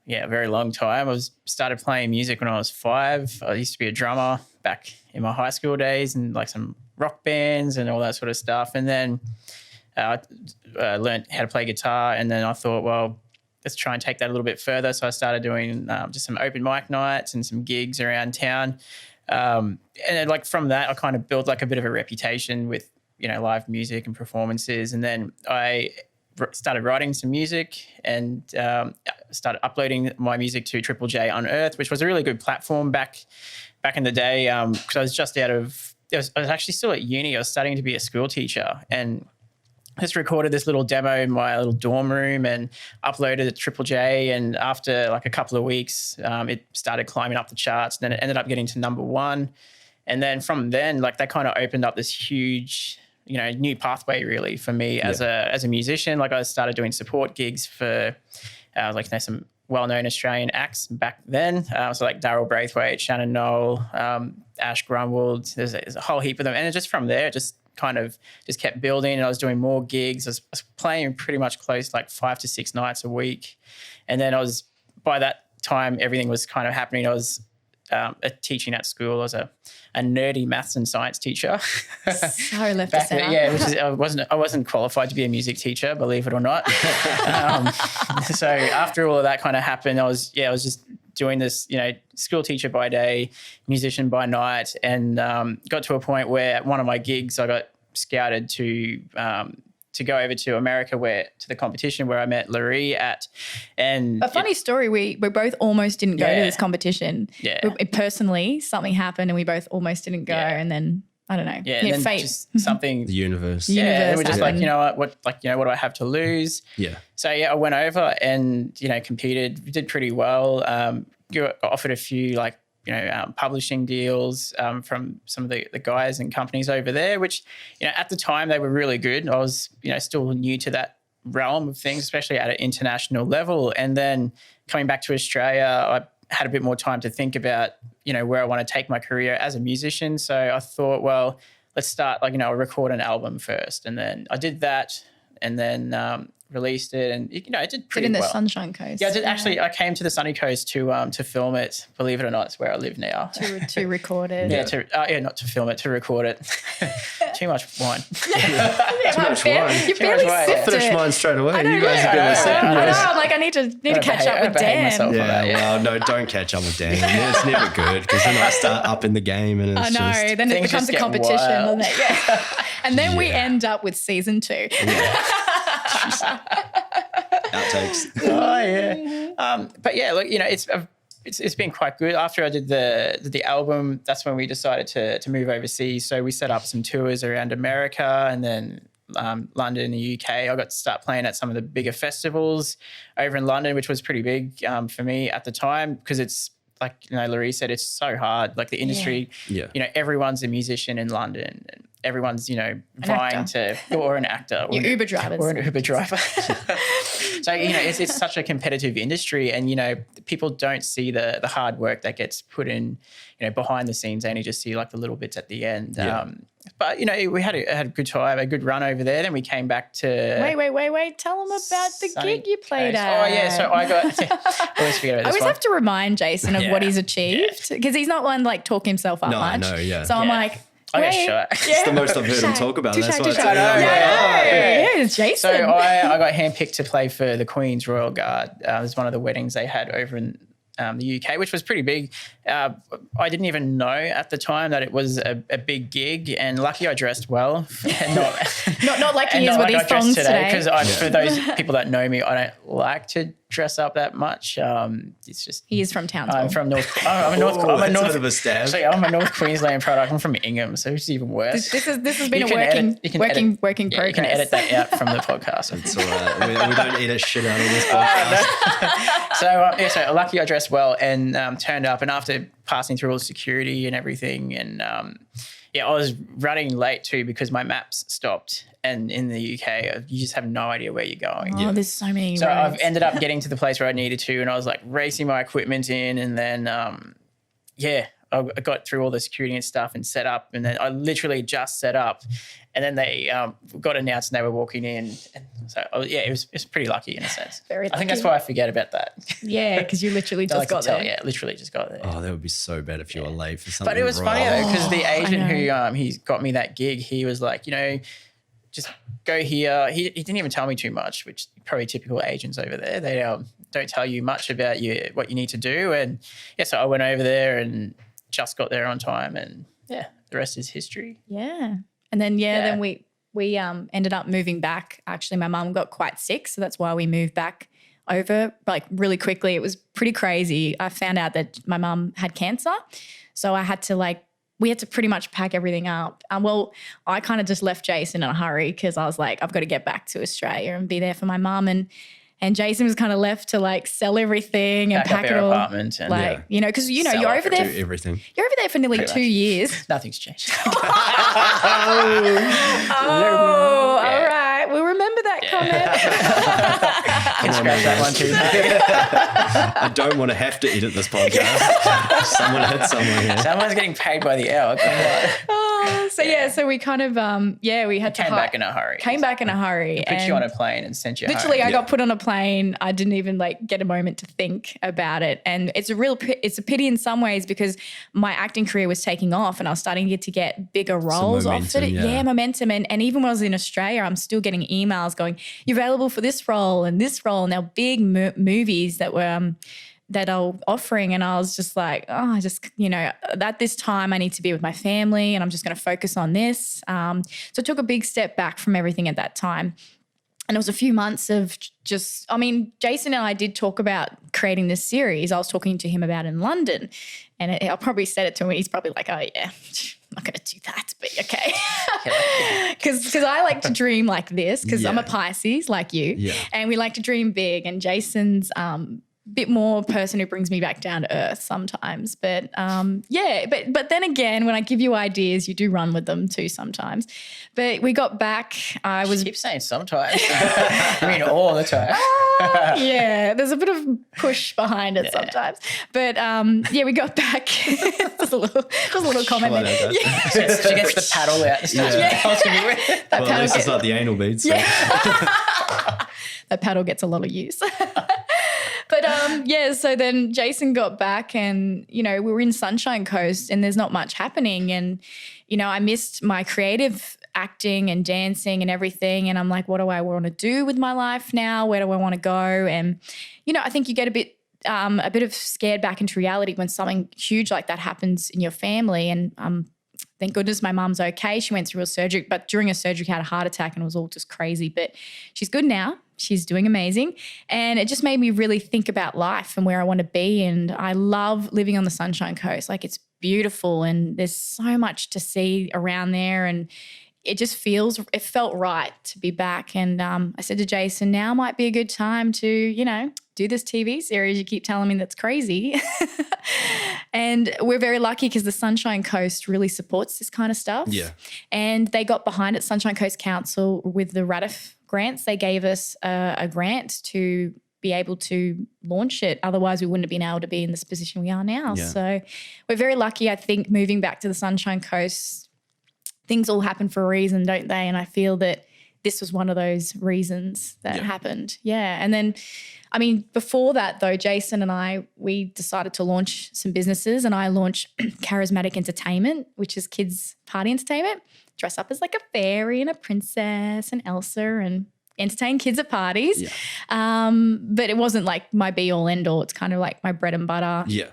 a very long time. I started playing music when I was 5. I used to be a drummer back in my high school days and like some rock bands and all that sort of stuff. And then I learned how to play guitar, and then I thought, well, let's try and take that a little bit further. So I started doing just some open mic nights and some gigs around town. And then, like, from that, I kind of built like a bit of a reputation with, live music and performances. And then I started writing some music and started uploading my music to Triple J Unearthed, which was a really good platform back in the day, because I was just I was actually still at uni. I was studying to be a school teacher, and I just recorded this little demo in my little dorm room and uploaded it to Triple J. And after like a couple of weeks, it started climbing up the charts. Then it ended up getting to number 1. And then from then, like, that kind of opened up this huge, new pathway really for me as a musician. Like, I started doing support gigs for some well-known Australian acts back then. So like Daryl Braithwaite, Shannon Knoll, Ash Grunwald. There's a whole heap of them. And just from there, just kind of just kept building, and I was doing more gigs. I was playing pretty much close like 5 to 6 nights a week. And then by that time, everything was kind of happening. I was teaching at school. I was a nerdy maths and science teacher. So left to center. Yeah, I wasn't qualified to be a music teacher, believe it or not. So after all of that kind of happened, I was just doing this, school teacher by day, musician by night, and got to a point where at one of my gigs I got scouted to go over to America, to the competition where I met Laree at. And a funny story, we both almost didn't go to this competition. Personally, something happened and we both almost didn't go, and then I don't know. Yeah, and then fate. Just something. The universe. And we're just like, what do I have to lose? Yeah. So I went over and competed, did pretty well. Got offered a few publishing deals from some of the guys and companies over there, which at the time they were really good. I was still new to that realm of things, especially at an international level. And then coming back to Australia, I had a bit more time to think about where I want to take my career as a musician. So I thought, well, let's start record an album first, and then I did that, and then released it, and it did pretty well. In the Sunshine Coast. Yeah, I did actually. I came to the sunny coast to film it. Believe it or not, it's where I live now. To record it. Not to film it, to record it. Too much wine. Too much wine. You barely sipped it. I finished mine straight away. You guys have been sipping yours. I'm like, I need to catch up with Dan. Well, no, don't catch up with Dan. It's never good, because then I start up in the game and it's just... then it becomes a competition, doesn't it? Yeah. And then we end up with season 2. Yeah. Outtakes. Oh yeah. But yeah, look, it's been quite good. After I did the album, that's when we decided to move overseas. So we set up some tours around America, and then London and the UK. I got to start playing at some of the bigger festivals over in London, which was pretty big for me at the time, because it's like Laree said, it's so hard. Like the industry, everyone's a musician in London, and everyone's vying to, or an actor, or Uber drivers, or an Uber driver. So it's such a competitive industry, and people don't see the hard work that gets put in behind the scenes. They only just see like the little bits at the end. But we had a good time, a good run over there. Then we came back to wait. Tell them about the gig you played at. Oh yeah, so I got. I always forget about this. I always have to remind Jason of what he's achieved, because he's not one like talk himself up much. No, yeah. So I'm like, I get shy. It's the most I've heard him talk about. That's why it's Jason. So I got handpicked to play for the Queen's Royal Guard. It was one of the weddings they had over in the UK, which was pretty big. I didn't even know at the time that it was a big gig, and lucky I dressed well. And not like he is with these thongs today. Because for those people that know me, I don't like to dress up that much. It's just he is from Townsville. I'm from North. I'm a North of a stab. So I'm a North Queensland product. I'm from Ingham, so it's even worse. This has been a working progress. You can edit that out from the podcast. It's all right. We don't edit shit out of this podcast. So lucky I dressed dressed well and turned up. And after passing through all the security and everything, and I was running late too because my maps stopped. And in the UK, you just have no idea where you're going. Oh, there's so many So roads. I've ended up getting to the place where I needed to, and I was like racing my equipment in, and then I got through all the security and stuff and set up, and then I literally just set up, and then they got announced and they were walking in, and so it was pretty lucky in a sense. Very lucky. I think that's why I forget about that. Yeah, because you literally just got there. Yeah, literally just got there. Oh, that would be so bad if you were late for something. But it was funny though, because the agent who he got me that gig, he was like, just go here. He didn't even tell me too much, which probably typical agents over there. They don't tell you much about what you need to do. And so I went over there and just got there on time, and the rest is history. Yeah. And then then we ended up moving back. Actually, my mum got quite sick, so that's why we moved back over like really quickly. It was pretty crazy. I found out that my mum had cancer, so I had to we had to pretty much pack everything up. I kind of just left Jason in a hurry because I was like, I've got to get back to Australia and be there for my mum. And Jason was kind of left to sell everything and pack it all. Apartment and because you're over there. Everything. You're over there for nearly 2 years. Nothing's changed. All right. We'll remember that comment. Can scratch that one too. I don't want to have to edit this podcast. Someone hit someone here. Someone's getting paid by the hour. So we kind of we had to came back in a hurry. Came back in a hurry. Put you on a plane and sent you literally home. I got put on a plane. I didn't even get a moment to think about it. And it's a pity in some ways because my acting career was taking off and I was starting to get bigger roles off it. Yeah, momentum. And even when I was in Australia, I'm still getting emails going, you're available for this role and this role. Now big movies that were that are offering, and I was just like, at this time I need to be with my family and I'm just going to focus on this. So I took a big step back from everything at that time. And it was a few months of Jason and I did talk about creating this series. I was talking to him about in London, and I probably said it to him and he's probably like, oh yeah, I'm not going to do that, but okay. Because I like to dream like this because I'm a Pisces like you, and we like to dream big, and Jason's bit more person who brings me back down to earth sometimes. But but then again, when I give you ideas, you do run with them too sometimes. But we got back. I keep saying sometimes. I mean all the time. There's a bit of push behind it sometimes. But we got back. There's a little comment there. She gets the paddle out and starts bouncing me with it. Well, at least it's not the anal beads. So. That paddle gets a lot of use. But so then Jason got back and, we were in Sunshine Coast and there's not much happening. And, I missed my creative acting and dancing and everything. And I'm like, what do I want to do with my life now? Where do I want to go? And, I think you get a bit of scared back into reality when something huge like that happens in your family. And thank goodness my mum's okay. She went through a surgery, but during a surgery had a heart attack and it was all just crazy. But she's good now. She's doing amazing. And it just made me really think about life and where I want to be. And I love living on the Sunshine Coast. It's beautiful and there's so much to see around there. And it felt right to be back. And I said to Jason, now might be a good time to, do this TV series. You keep telling me that's crazy. And we're very lucky because the Sunshine Coast really supports this kind of stuff. Yeah. And they got behind it, Sunshine Coast Council, with the RATIF grants. They gave us a grant to be able to launch it. Otherwise, we wouldn't have been able to be in this position we are now. Yeah. So we're very lucky, I think, moving back to the Sunshine Coast. Things all happen for a reason, don't they? And I feel that this was one of those reasons that happened. Yeah. And then, before that though, Jason and we decided to launch some businesses, and I launched Karizmatik Entertainment, which is kids party entertainment. Dress up as like a fairy and a princess and Elsa and entertain kids at parties. Yeah. But it wasn't like my be all end all. It's kind of like my bread and butter. Yeah.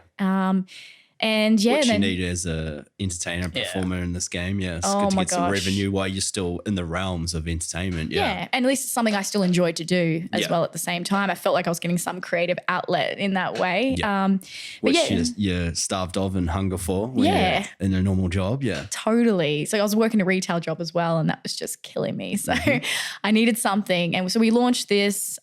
And what you need as a entertainer, performer in this game. Yeah, it's good to get some revenue while you're still in the realms of entertainment. Yeah, and at least it's something I still enjoyed to do as well at the same time. I felt like I was getting some creative outlet in that way. Yeah. Which you're starved of and hunger for when you're in a normal job. Yeah, totally. So I was working a retail job as well, and that was just killing me. So I needed something. And so we launched this.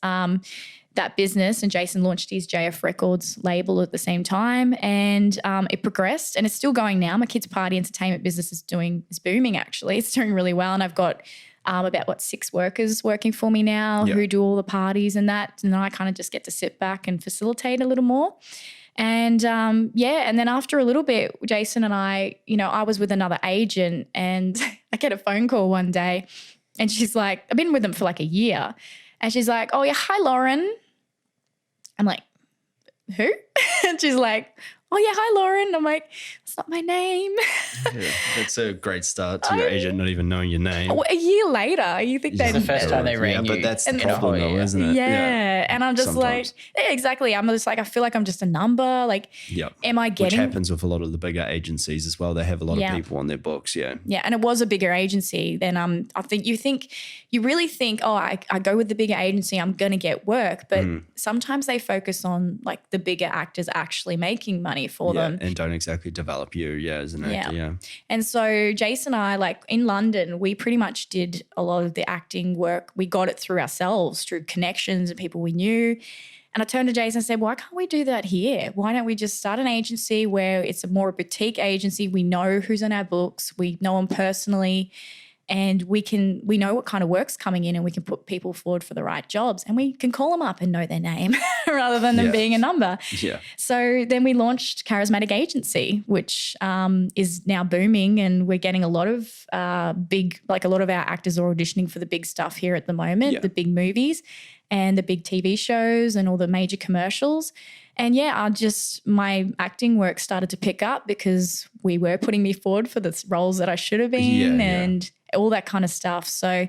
that business, and Jason launched his JF Records label at the same time, and it progressed, and it's still going now. My kids' party entertainment business is booming actually. It's doing really well, and I've got about 6 workers working for me now who do all the parties and that, and then I kind of just get to sit back and facilitate a little more. And and then after a little bit, Jason and I, I was with another agent, and I get a phone call one day, and she's like, I've been with them for like a year, and she's like, oh yeah, hi Lauren. I'm like, who? And she's like, oh yeah, hi Lauren. I'm like, it's not my name. Yeah, that's a great start to your agent not even knowing your name. A year later, you think It's the first time they rang you. But that's the problem though, isn't it? Yeah. And I'm just like, yeah, exactly. I'm just like, I feel like I'm just a number. Like, am I getting? Which happens with a lot of the bigger agencies as well. They have a lot of people on their books. Yeah. Yeah. And it was a bigger agency. Then I think you really think, oh, I go with the bigger agency, I'm going to get work. But sometimes they focus on like the bigger actors actually making money for them. And don't exactly develop you, as an actor, And so Jason and I, like in London, we pretty much did a lot of the acting work. We got it through ourselves, through connections and people we knew. And I turned to Jason and said, why can't we do that here? Why don't we just start an agency where it's a more boutique agency? We know who's on our books. We know them personally. And we know what kind of work's coming in, and we can put people forward for the right jobs, and we can call them up and know their name rather than them being a number. Yeah. So then we launched Karizmatik Agency, which is now booming, and we're getting a lot of a lot of our actors are auditioning for the big stuff here at the moment, the big movies and the big TV shows and all the major commercials. And my acting work started to pick up because we were putting me forward for the roles that I should have been and all that kind of stuff. So,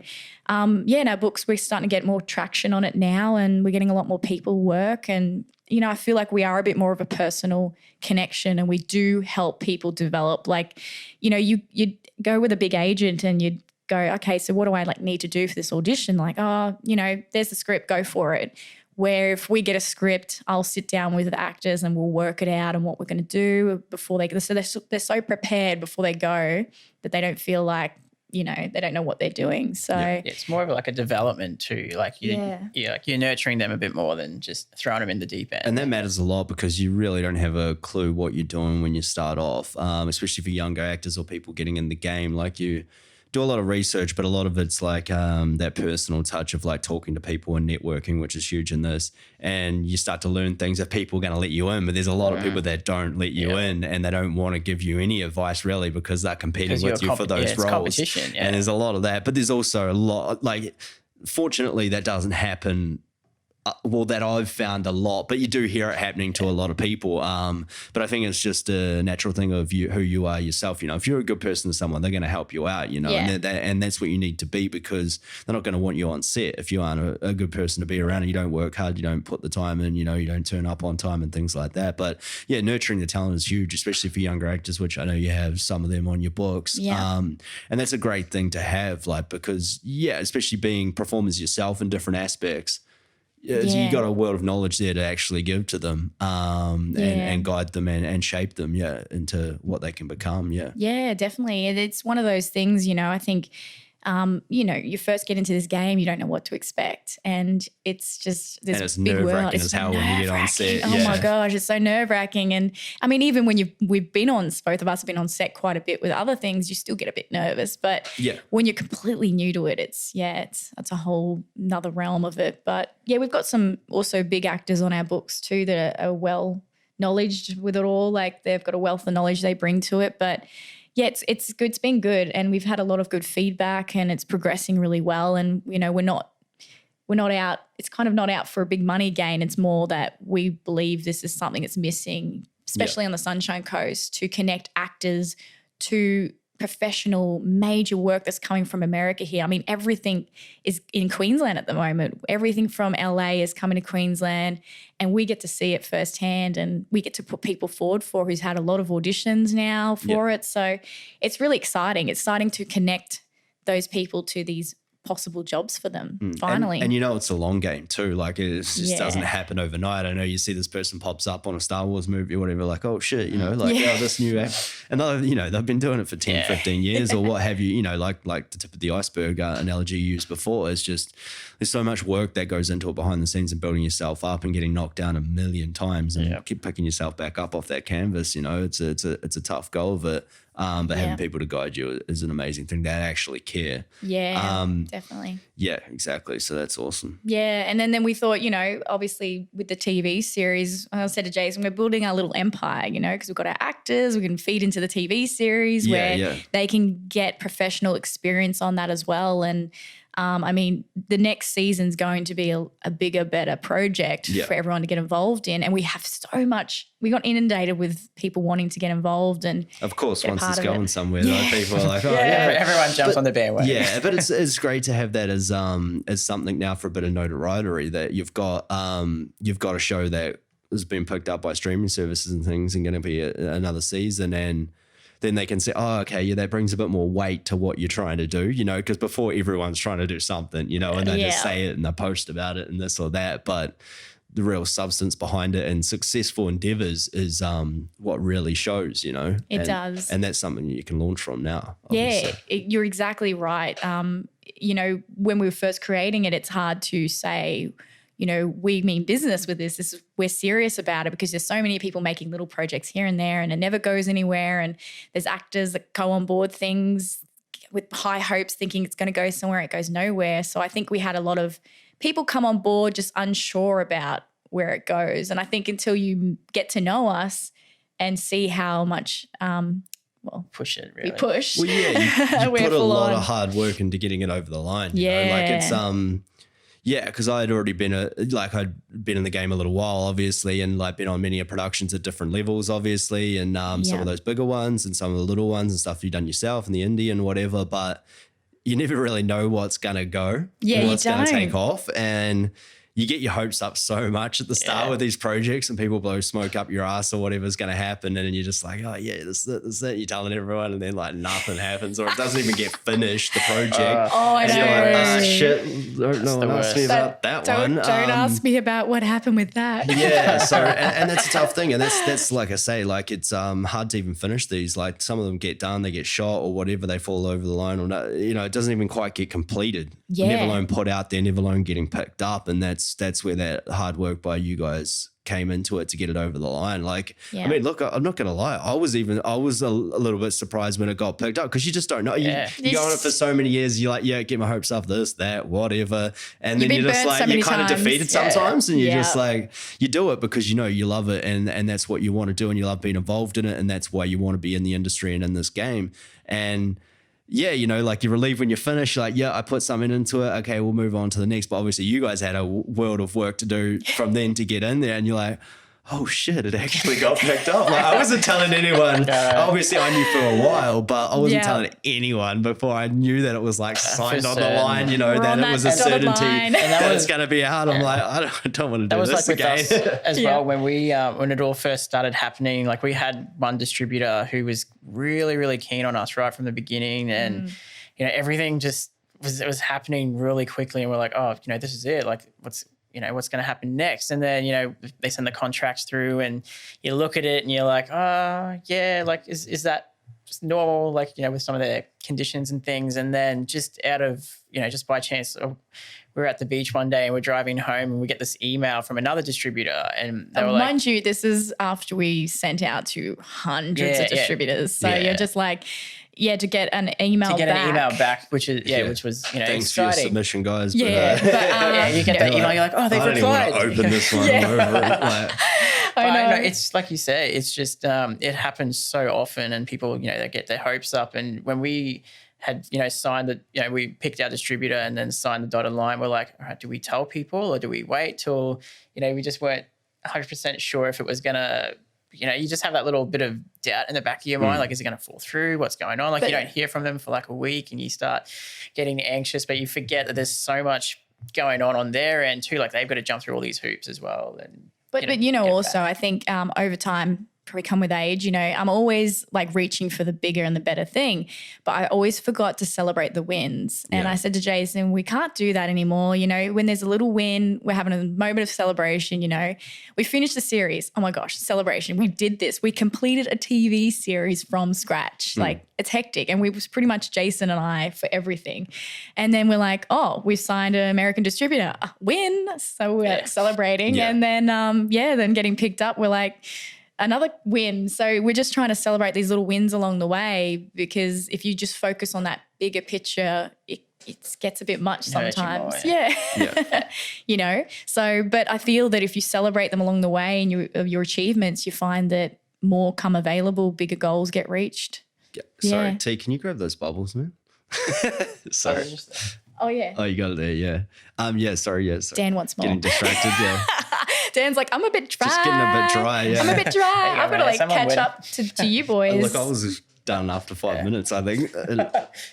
in our books, we're starting to get more traction on it now, and we're getting a lot more people work. And, I feel like we are a bit more of a personal connection, and we do help people develop. Like, you'd go with a big agent and you'd go, okay, so what do I need to do for this audition? Like, there's the script, go for it. Where if we get a script, I'll sit down with the actors and we'll work it out and what we're going to do before they go. So they're so prepared before they go that they don't feel like, they don't know what they're doing. So it's more of like a development too. Like you're nurturing them a bit more than just throwing them in the deep end. And that matters a lot because you really don't have a clue what you're doing when you start off, especially for younger actors or people getting in the game. Like you do a lot of research, but a lot of it's like that personal touch of like talking to people and networking, which is huge in this. And you start to learn things that people are going to let you in, but there's a lot of people that don't let you in, and they don't want to give you any advice really because they're competing with you for those roles. Competition, and there's a lot of that, but there's also a lot fortunately that doesn't happen. That I've found a lot, but you do hear it happening to a lot of people. But I think it's just a natural thing of who you are yourself. If you're a good person to someone, they're going to help you out, and that's what you need to be, because they're not going to want you on set if you aren't a good person to be around and you don't work hard, you don't put the time in, you don't turn up on time and things like that. But nurturing the talent is huge, especially for younger actors, which I know you have some of them on your books. And that's a great thing to have, because especially being performers yourself in different aspects. You got a world of knowledge there to actually give to them and guide them and shape them, into what they can become, Yeah, definitely. And it's one of those things, I think, you first get into this game, you don't know what to expect. And it's just this and it's big world. nerve-wracking as hell when you get on set. Oh my gosh, it's so nerve-wracking. And I mean, even when both of us have been on set quite a bit with other things, you still get a bit nervous. But when you're completely new to it, it's a whole another realm of it. But we've got some also big actors on our books too that are well knowledged with it all. Like they've got a wealth of knowledge they bring to it. But it's good. It's been good, and we've had a lot of good feedback, and it's progressing really well. And we're not out. It's kind of not out for a big money gain. It's more that we believe this is something that's missing, especially on the Sunshine Coast, to connect actors to professional major work that's coming from America here. I mean, everything is in Queensland at the moment. Everything from LA is coming to Queensland, and we get to see it firsthand, and we get to put people forward for who's had a lot of auditions now for it. So it's really exciting. It's starting to connect those people to these possible jobs for them finally. And it's a long game too. Like it just doesn't happen overnight. I know you see this person pops up on a Star Wars movie or whatever, like, oh shit, this new act. And they've been doing it for 10, 15 years or what have you, like the tip of the iceberg analogy you used before is just, there's so much work that goes into it behind the scenes and building yourself up and getting knocked down a million times and keep picking yourself back up off that canvas. It's a tough go of it. But having people to guide you is an amazing thing that actually care. Yeah, definitely. Yeah, exactly. So that's awesome. Yeah. And then we thought, obviously with the TV series, I said to Jason, we're building our little empire, because we've got our actors, we can feed into the TV series where they can get professional experience on that as well. And the next season's going to be a bigger, better project for everyone to get involved in. And we have so much, we got inundated with people wanting to get involved. And of course, once it's going somewhere, people are like, everyone jumps on the bandwagon. Yeah, but it's great to have that as something now for a bit of notoriety that you've got a show that has been picked up by streaming services and things and going to be another season, and then they can say, oh, okay, that brings a bit more weight to what you're trying to do, because before everyone's trying to do something, and they just say it and they post about it and this or that. But the real substance behind it and successful endeavors is what really shows, It does. And that's something you can launch from now. Obviously. Yeah, you're exactly right. When we were first creating it, it's hard to say, we mean business with this. We're serious about it because there's so many people making little projects here and there and it never goes anywhere. And there's actors that go on board things with high hopes thinking it's going to go somewhere, it goes nowhere. So I think we had a lot of people come on board just unsure about where it goes. And I think until you get to know us and see how much push it really. We push. Well, yeah, you put a lot of hard work into getting it over the line. Like it's yeah, because I'd already been I'd been in the game a little while, obviously, and been on many productions at different levels, obviously, and some of those bigger ones and some of the little ones and stuff you've done yourself and the indie and whatever, but you never really know what's gonna go, what's gonna take off, and you get your hopes up so much at the start with these projects and people blow smoke up your ass or whatever's going to happen. And then you're just like, oh yeah, this is it. You're telling everyone and then nothing happens or it doesn't even get finished, the project. I know. You're like, shit, no one asked me about that one. Don't ask me about what happened with that. Yeah. So, and that's a tough thing. And that's like I say, it's hard to even finish these. Some of them get done, they get shot or whatever, they fall over the line or not, it doesn't even quite get completed. Never alone put out there, never alone getting picked up. And that's where that hard work by you guys came into it to get it over the line. I mean, look, I'm not going to lie. I was a little bit surprised when it got picked up because you just don't know. You go on it for so many years. You're like, get my hopes up, this, that, whatever. And then you're just you're kind of defeated sometimes and you're just you do it because you love it and that's what you want to do and you love being involved in it and that's why you want to be in the industry and in this game. And yeah, you're relieved when you finish. You're like, I put something into it. Okay, we'll move on to the next. But obviously you guys had a world of work to do from then to get in there. And you're like, oh shit, it actually got picked up. I wasn't telling anyone. Obviously I knew for a while, but I wasn't telling anyone before I knew that it was signed on the line, that it was a certainty that it's going to be out. I'm like, I don't want to do this again. Us as well, when when it all first started happening, we had one distributor who was really, really keen on us right from the beginning. And, everything just was happening really quickly. And we're like, oh, this is it. What's going to happen next? And then, they send the contracts through and you look at it and you're like, oh, yeah, is that just normal? With some of their conditions and things. And then just out of, just by chance, we're at the beach one day and we're driving home and we get this email from another distributor and they were mind you, this is after we sent out to hundreds of distributors. So you're just to get an email back. which was, thanks exciting. for your submission, guys. But, you get that email, you're like, oh, they've replied. I don't even want to open this one. I know. It's like you say, it's just, it happens so often and people, they get their hopes up. And when we had, signed we picked our distributor and then signed the dotted line, we're like, all right, do we tell people or do we wait till, we just weren't 100% sure if it was going to, you just have that little bit of doubt in the back of your mind, is it going to fall through? What's going on? You don't hear from them for a week and you start getting anxious, but you forget that there's so much going on their end too. They've got to jump through all these hoops as well. And But also I think over time probably come with age, you know, I'm always like reaching for the bigger and the better thing, but I always forgot to celebrate the wins. And I said to Jason, we can't do that anymore. You know, when there's a little win, we're having a moment of celebration, you know. We finished the series. Oh my gosh, celebration. We did this. We completed a TV series from scratch. Like it's hectic. And we was pretty much Jason and I for everything. And then we're like, oh, we've signed an American distributor. Win. So we're celebrating. And then, then getting picked up, we're like, another win. So we're just trying to celebrate these little wins along the way, because if you just focus on that bigger picture, it gets a bit much sometimes. You know, so, but I feel that if you celebrate them along the way and your achievements, you find that more come available, bigger goals get reached. Sorry, T, can you grab those bubbles, man? Sorry. Oh, yeah. Oh, you got it there, yeah. Sorry. Dan wants more. Getting distracted, Dan's like, I'm a bit dry. Just getting a bit dry, I'm a bit dry. I've got to like catch up to you boys. Look, I was just done after 5 minutes, I think.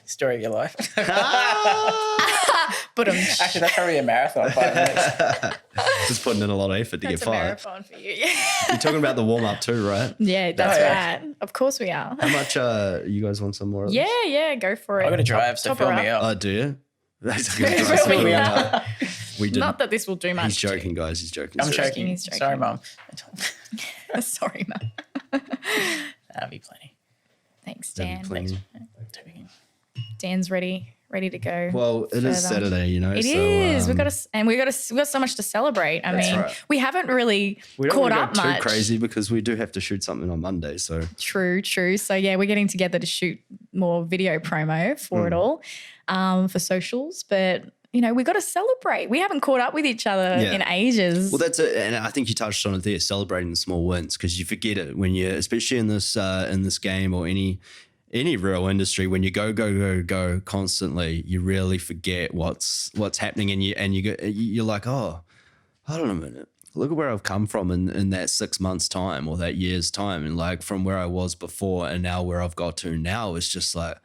Story of your life. But actually, that's probably a marathon, 5 minutes. Just putting in a lot of effort to get 5. That's a marathon for you. You're talking about the warm-up too, right? Yeah, that's right. Of course we are. How much you guys want some more of this? Yeah, go for it. I'm going to drive, so fill me up. Oh, do you? Fill me up. We didn't. Not that this will do much. He's joking, guys. He's joking. I'm joking. He's joking. Sorry, Mum. Sorry, Mum. That'll be plenty. Thanks, Dan. Thanks. Dan's ready to go. Well, it is Saturday, you know. It is. We've got so much to celebrate. I mean, we haven't really caught up much. Too crazy because we do have to shoot something on Monday. So true. So yeah, we're getting together to shoot more video promo for it all, for socials. But you know, we got to celebrate. We haven't caught up with each other in ages. Well, that's it, and I think you touched on it there, celebrating the small wins, because you forget it when you, especially in this game or any real industry, when you go constantly, you really forget what's happening, and you're like, oh, hold on a minute, look at where I've come from in that 6 months time or that year's time, and like from where I was before and now where I've got to now, it's just like,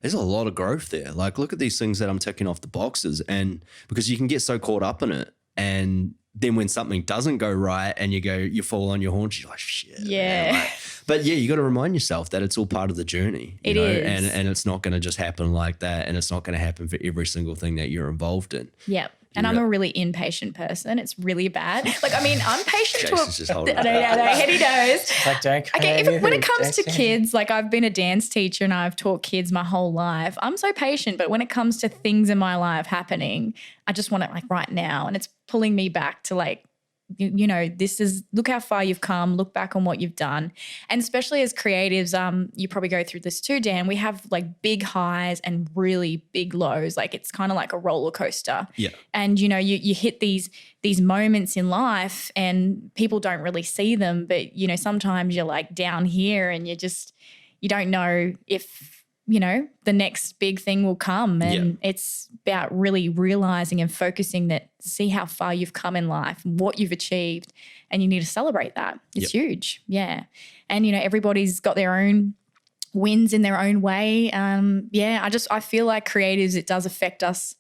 there's a lot of growth there. Like, look at these things that I'm ticking off the boxes, and because you can get so caught up in it, and then when something doesn't go right and you fall on your haunches, you're like, shit. Yeah. Like, but yeah, you got to remind yourself that it's all part of the journey. It is. And it's not going to just happen like that. And it's not going to happen for every single thing that you're involved in. Yeah. And I'm a really impatient person. It's really bad. Like, I mean, I'm patient to a... No, Hetty knows. Like, okay, when it comes to kids, like I've been a dance teacher and I've taught kids my whole life. I'm so patient, but when it comes to things in my life happening, I just want it like right now. And it's pulling me back to like, you know, look how far you've come, look back on what you've done. And especially as creatives, you probably go through this too, Dan, we have like big highs and really big lows. Like it's kind of like a roller coaster. Yeah. And, you know, you hit these moments in life and people don't really see them, but, you know, sometimes you're like down here and you don't know if, you know, the next big thing will come, and it's about really realizing and focusing that, see how far you've come in life and what you've achieved, and you need to celebrate that. It's huge. Yeah. And, you know, everybody's got their own wins in their own way. I feel like creatives, it does affect us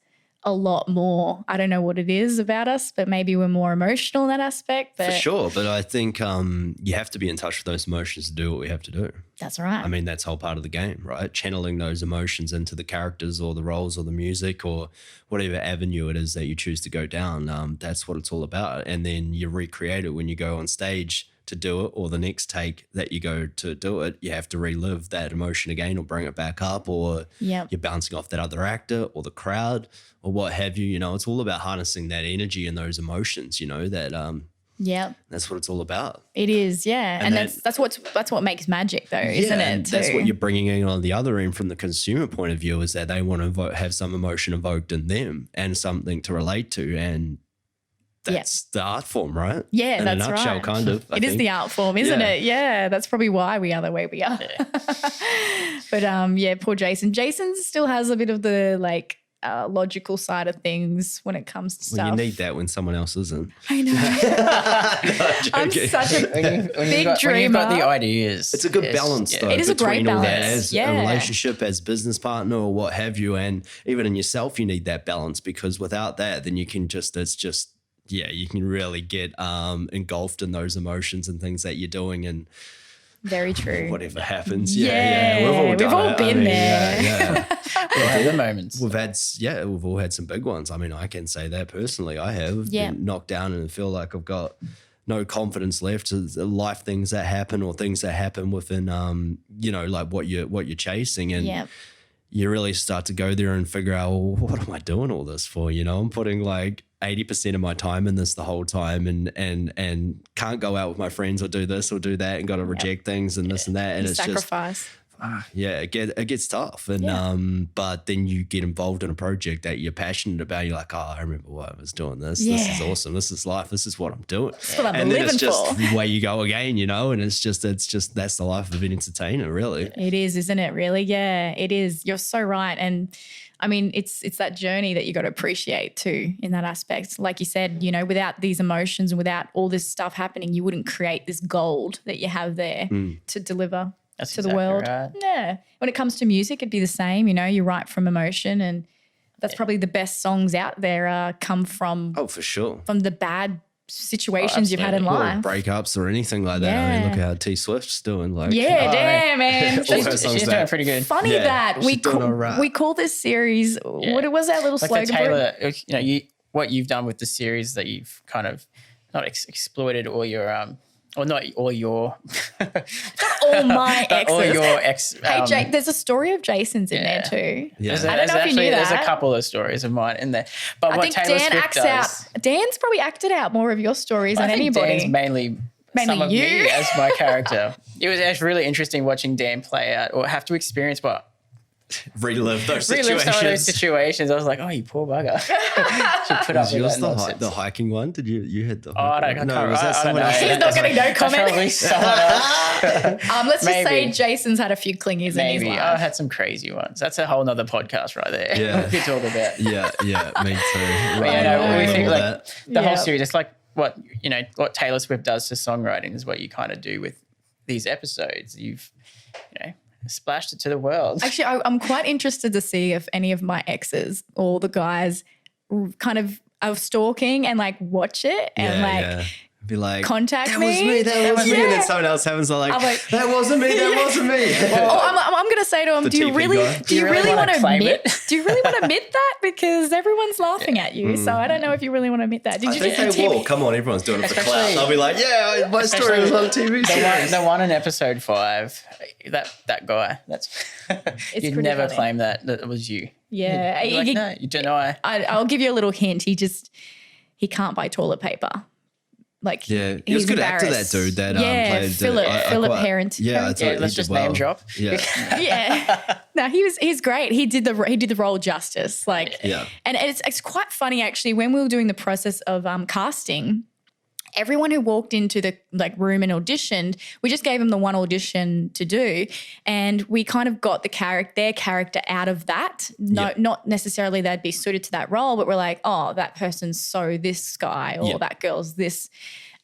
a lot more. I don't know what it is about us, but maybe we're more emotional in that aspect. But for sure. But I think you have to be in touch with those emotions to do what we have to do. That's right. I mean, that's whole part of the game, right? Channeling those emotions into the characters or the roles or the music or whatever avenue it is that you choose to go down. That's what it's all about. And then you recreate it when you go on stage to do it, or the next take that you go to do it, you have to relive that emotion again or bring it back up, or you're bouncing off that other actor or the crowd or what have you. You know, it's all about harnessing that energy and those emotions, you know, that that's what it's all about. It is, yeah. And that's what makes magic though, isn't it? That's what you're bringing in on the other end from the consumer point of view, is that they want to have some emotion evoked in them and something to relate to, and that's the art form, right? Yeah, in that's a nutshell, right. kind of. It is the art form, isn't it? Yeah, that's probably why we are the way we are. But poor Jason. Jason still has a bit of the like logical side of things when it comes to stuff. Well, you need that when someone else isn't. I know. No, I'm such a big dreamer. When you've got the ideas. It's a good balance, though. It is a great balance. All that, as a relationship, as business partner or what have you, and even in yourself, you need that balance, because without that, then you can you can really get engulfed in those emotions and things that you're doing, and Very true. Whatever happens. Yeah. We've all been there. Yeah. We've had the moments. We've all had some big ones. I mean, I can say that personally. I have been knocked down and feel like I've got no confidence left. Life things that happen or things that happen within, like what you're chasing, and you really start to go there and figure out, well, what am I doing all this for? I'm putting like 80% of my time in this the whole time, and can't go out with my friends or do this or do that, and got to reject things and this and that, and it's sacrifice. it gets tough, and but then you get involved in a project that you're passionate about. You're like, I remember why I was doing this. This is awesome. This is life. This is what I'm doing. That's what I'm and living then it's just for. the way you go again, and it's just that's the life of an entertainer, really. It is, isn't it? Really, yeah, it is. You're so right, and I mean, it's that journey that you got to appreciate too in that aspect. Like you said, without these emotions and without all this stuff happening, you wouldn't create this gold that you have there to deliver. That's to exactly the world. Right. Yeah. When it comes to music, it'd be the same. You write from emotion, and that's probably the best songs out there come from. Oh, for sure. From the bad situations you've had in Or life. breakups or anything like that. I mean, look at how T Swift's doing. Like, damn, man. She's doing pretty good. Funny that we call this series. What was our little like slogan? Taylor, what you've done with the series that you've kind of not exploited all your or not all your not all my exes. all your ex. Hey, Jake, there's a story of Jason's in there too. Yeah. I don't know if you knew that. There's a couple of stories of mine in there. But I what think Taylor Dan Swift acts does, out. Dan's probably acted out more of your stories than I think anybody. Dan's mainly some of you. me as my character. It was actually really interesting watching Dan play out or have to experience relive those some of those situations. I was like, oh, you poor bugger. Should put up Was with yours that the nonsense. hiking one? Did you had the I hiking don't one? know. Was that I don't someone know. else? He's not going to go comment. Probably someone else. Let's just say Maybe. Jason's had a few clingies in his Maybe. life. I had some crazy ones. That's a whole nother podcast right there. Yeah. We could talk about. Yeah, me too. But we think all like that. the whole series, it's like what Taylor Swift does to songwriting is what you kind of do with these episodes. You've, splashed it to the world. Actually, I'm quite interested to see if any of my exes or the guys kind of are stalking and like watch it and be like, contact that me. was me, that was me. And then someone else happens, like, that wasn't me, that wasn't me. I'm going to say to them, do you really want to admit? Do you really want to admit that? Because everyone's laughing at you. So I don't know if you really want to admit that. Did I you think just they will. Come on, everyone's doing it for clout. They'll be like, my story was on TV series. The one in episode 5, that guy, you'd never funny. claim that it was you. Yeah. No, you deny. I'll give you a little hint. He can't buy toilet paper. Like, he was a good actor, that dude. That played Philip Harrington. Yeah, let's just name drop. Yeah, yeah. No, he's great. He did the role justice. Like, and it's quite funny actually. When we were doing the process of casting, everyone who walked into the room and auditioned, we just gave them the one audition to do, and we kind of got their character out of that. No, not necessarily they'd be suited to that role, but we're like, oh, that person's so this guy, or that girl's this.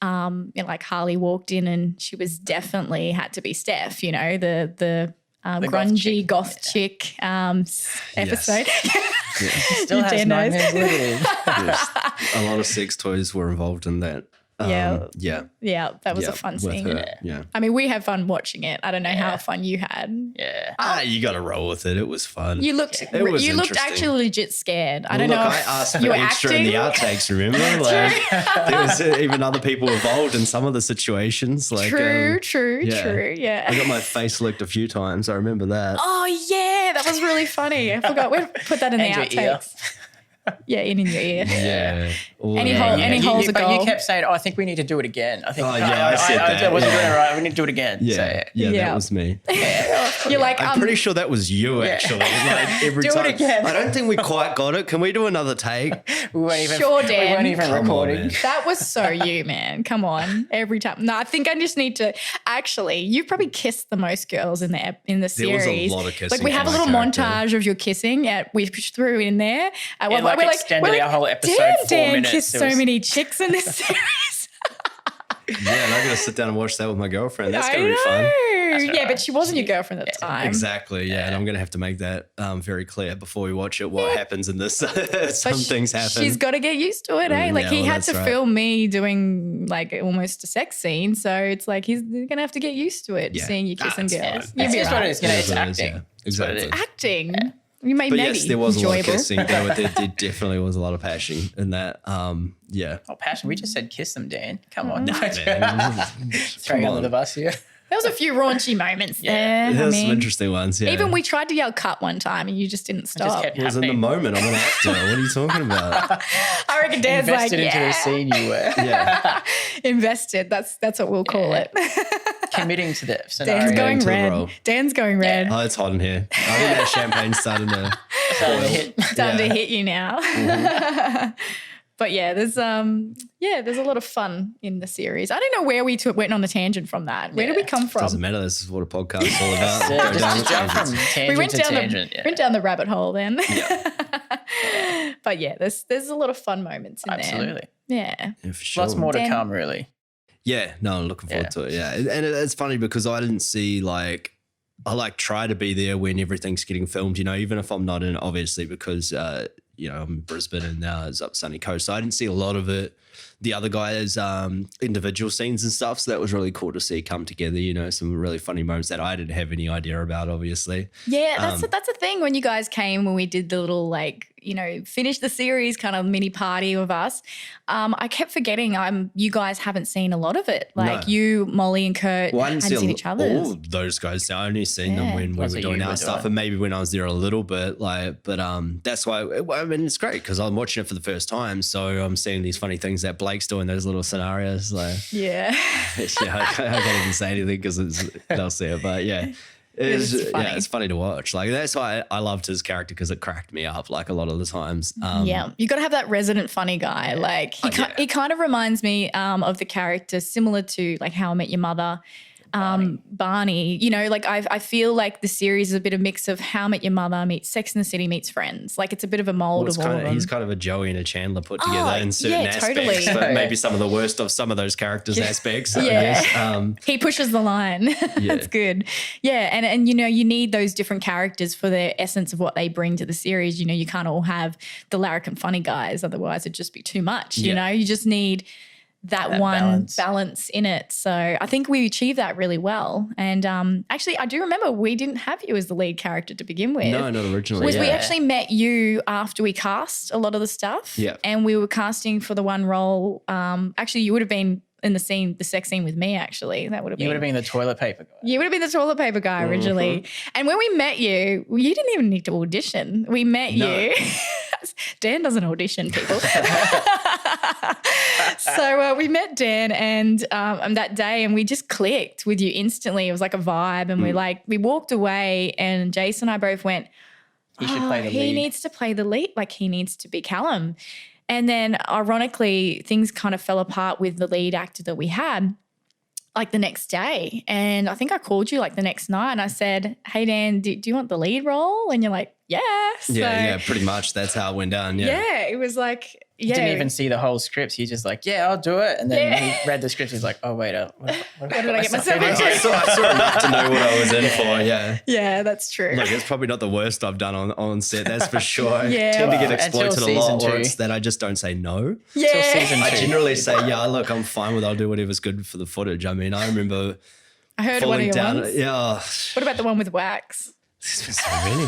Like Harley walked in and she was definitely had to be Steph. The grungy goth chick episode. Still has nightmares living. A lot of sex toys were involved in that. Yeah, that was a fun scene. Yeah. I mean, we had fun watching it. I don't know how fun you had. Yeah. You got to roll with it. It was fun. You looked actually legit scared. I don't know. I asked for extra acting. in the outtakes, remember? There was even other people involved in some of the situations. True. Yeah. I got my face licked a few times. I remember that. Oh, yeah. That was really funny. I forgot. We put that in the outtakes. Yeah, in your ear. Yeah. Any holes a goal. But you kept saying, I think we need to do it again. I think. I said that. I wasn't doing it right. We need to do it again. Yeah, that was me. You're like, I'm pretty sure that was you, actually. Like every do time. it again. I don't think we quite got it. Can we do another take? We weren't even. Dan. We weren't even recording. On, that was so you, man. Come on, every time. No, I think I just need to. Actually, you've probably kissed the most girls in the series. There was a lot of kissing. Like we have a little montage of your kissing. We threw in there. Extended our whole episode. Dan 4 minutes. kissed so many chicks in this series. Yeah, and I got to sit down and watch that with my girlfriend. That's going to be fun. Yeah, but she wasn't your girlfriend at the time. Exactly, yeah. And I'm going to have to make that very clear before we watch it what happens in this. Some things happen. She's got to get used to it, eh? Like he had to film me doing like almost a sex scene. So it's like he's going to have to get used to it, seeing you kissing girls. It's just what it is. It's acting. Yeah, exactly. Acting. You made but maybe yes, there was enjoyable. a lot of kissing. There definitely was a lot of passion in that. Yeah. Oh, passion. We just said kiss them, Dan. Come on. Nah, man. Throwing under the bus here. There was a few raunchy moments there. There's some interesting ones, yeah. Even we tried to yell cut one time and you just didn't stop. It was in the moment. I'm an actor. What are you talking about? I reckon Dan's invested like, into the scene you were. Yeah. Invested. That's what we'll call it. Committing to the scenario. Dan's going red. role. Dan's going red. Oh, it's hot in here. I think that champagne's starting to Starting to hit you now. Mm-hmm. But yeah, there's a lot of fun in the series. I don't know where we went on a tangent from that. Where did we come from? Doesn't matter. This is what a podcast is all about. Yeah, just jump from tangent to tangent. Went down the rabbit hole then. Yeah. But yeah, there's a lot of fun moments in there. Absolutely. Yeah. For sure. Lots more to come, really. Yeah, no, I'm looking forward to it. Yeah, and it's funny because I didn't see I try to be there when everything's getting filmed. Even if I'm not in, obviously because I'm in Brisbane and now it's up Sunny Coast. So I didn't see a lot of it. The other guys, individual scenes and stuff. So that was really cool to see come together. Some really funny moments that I didn't have any idea about, obviously. Yeah, that's a thing when you guys came when we did the little finish the series kind of mini party with us. I kept forgetting you guys haven't seen a lot of it. You, Molly and Kurt hadn't seen each other. All those guys. I only seen them when we were doing our stuff and maybe when I was there a little bit. But that's why, it's great because I'm watching it for the first time. So I'm seeing these funny things that Blake's doing, those little scenarios. Yeah. I can't even say anything because they'll see it. But yeah. It's funny to watch. That's why I loved his character because it cracked me up a lot of the times. You got to have that resident funny guy. He kind of reminds me of the character similar to How I Met Your Mother. Barney, I feel like the series is a bit of mix of How I Met Your Mother meets Sex and the City meets Friends. It's a bit of a mold of all of them. He's kind of a Joey and a Chandler put together in certain aspects, but maybe some of the worst of some of those characters' aspects. I guess. He pushes the line. That's good. Yeah, and you need those different characters for their essence of what they bring to the series. You can't all have the larrikin funny guys, otherwise it'd just be too much. You just need that one balance in it. So I think we achieved that really well. And actually, I do remember we didn't have you as the lead character to begin with. No, not originally. We actually met you after we cast a lot of the stuff. Yeah. And we were casting for the one role. Actually, you would have been in the sex scene with me, actually. You would have been the toilet paper guy. You would have been the toilet paper guy originally. Mm-hmm. And when we met you didn't even need to audition. We met you. Dan doesn't audition, people. So we met Dan and that day and we just clicked with you instantly. It was like a vibe and we walked away and Jason and I both went, he should play the lead. He needs to play the lead. He needs to be Callum. And then ironically, things kind of fell apart with the lead actor that we had the next day. And I think I called you the next night and I said, hey, Dan, do you want the lead role? And you're like, yeah. So, yeah, pretty much. That's how it went down. Yeah, it was He didn't even see the whole script. He's just like, yeah, I'll do it. And then he read the script. He's like, oh, wait, what did I get myself into? I saw enough to know what I was in for, Yeah, that's true. It's probably not the worst I've done on set, that's for sure. I Yeah. tend to get exploited a lot, or it's that I just don't say no. Yeah. Till season 2. I generally say, look, I'm fine with it. I'll do whatever's good for the footage. I mean, I remember I heard one of your ones. Yeah. What about the one with wax? There's been so many.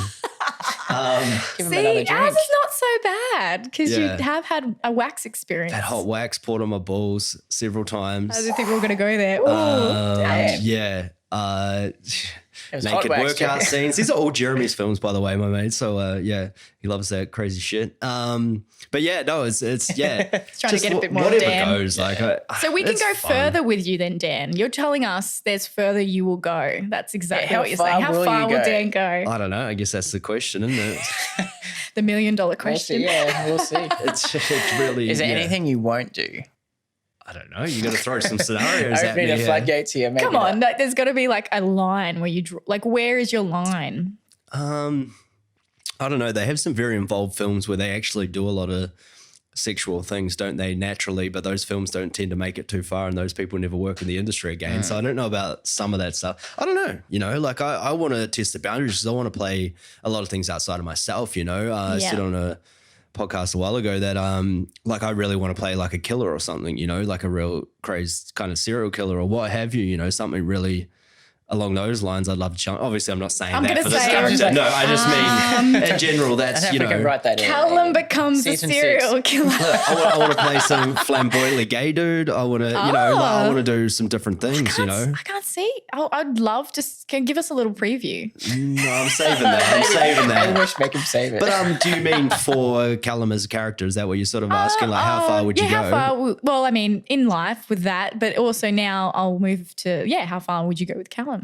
See, ours is not so bad because you have had a wax experience. That hot wax poured on my balls several times. I didn't think we were going to go there. Ooh, damn. Yeah. Naked workout scenes. These are all Jeremy's films, by the way, my mate. So he loves that crazy shit. But yeah, no, it's trying to get a bit more whatever Dan. goes. So we can go further with you then, Dan. You're telling us there's further you will go. That's exactly what you're saying. How far will Dan go? I don't know. I guess that's the question, isn't it? The $1 million question. We'll see. It's really. Is there anything you won't do? I don't know. You got to throw some scenarios at me. Opening the floodgates here. Come on, there's got to be a line where you draw. Where is your line? I don't know. They have some very involved films where they actually do a lot of sexual things, don't they, naturally? But those films don't tend to make it too far, and those people never work in the industry again. So I don't know about some of that stuff. I don't know, like I want to test the boundaries because I want to play a lot of things outside of myself, I said on a podcast a while ago that like I really want to play like a killer or something, like a real crazed kind of serial killer or what have you, something really along those lines. I'd love to challenge. Obviously, I'm not saying that for this character. No, I just mean in general. That's I can write that in. Callum becomes a serial killer. Look, I want to play some flamboyantly gay dude. I want to, I want to do some different things. I can't see. I'd love to. Can give us a little preview. No, I'm saving that. I wish make him save it. But do you mean for Callum as a character? Is that what you're sort of asking? Like, how far would you go? How far? Well, I mean, in life with that, but also now I'll move to how far would you go with Callum?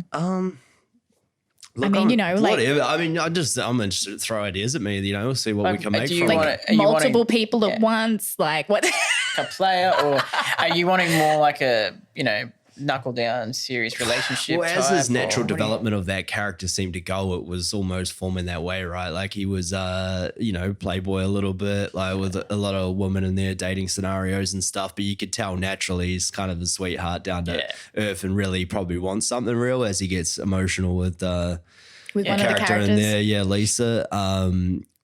Look, I mean, whatever. I mean, I'm interested to throw ideas at me, we'll see what we can make from it. Multiple people at once, like what? A player, or are you wanting more like a, knuckle down serious relationship? Well, as his natural development of that character seemed to go, it was almost forming that way, right? Like he was, playboy a little bit, like with a lot of women in there, dating scenarios and stuff. But you could tell naturally he's kind of a sweetheart down to earth and really probably wants something real as he gets emotional with one of the characters in there, Lisa.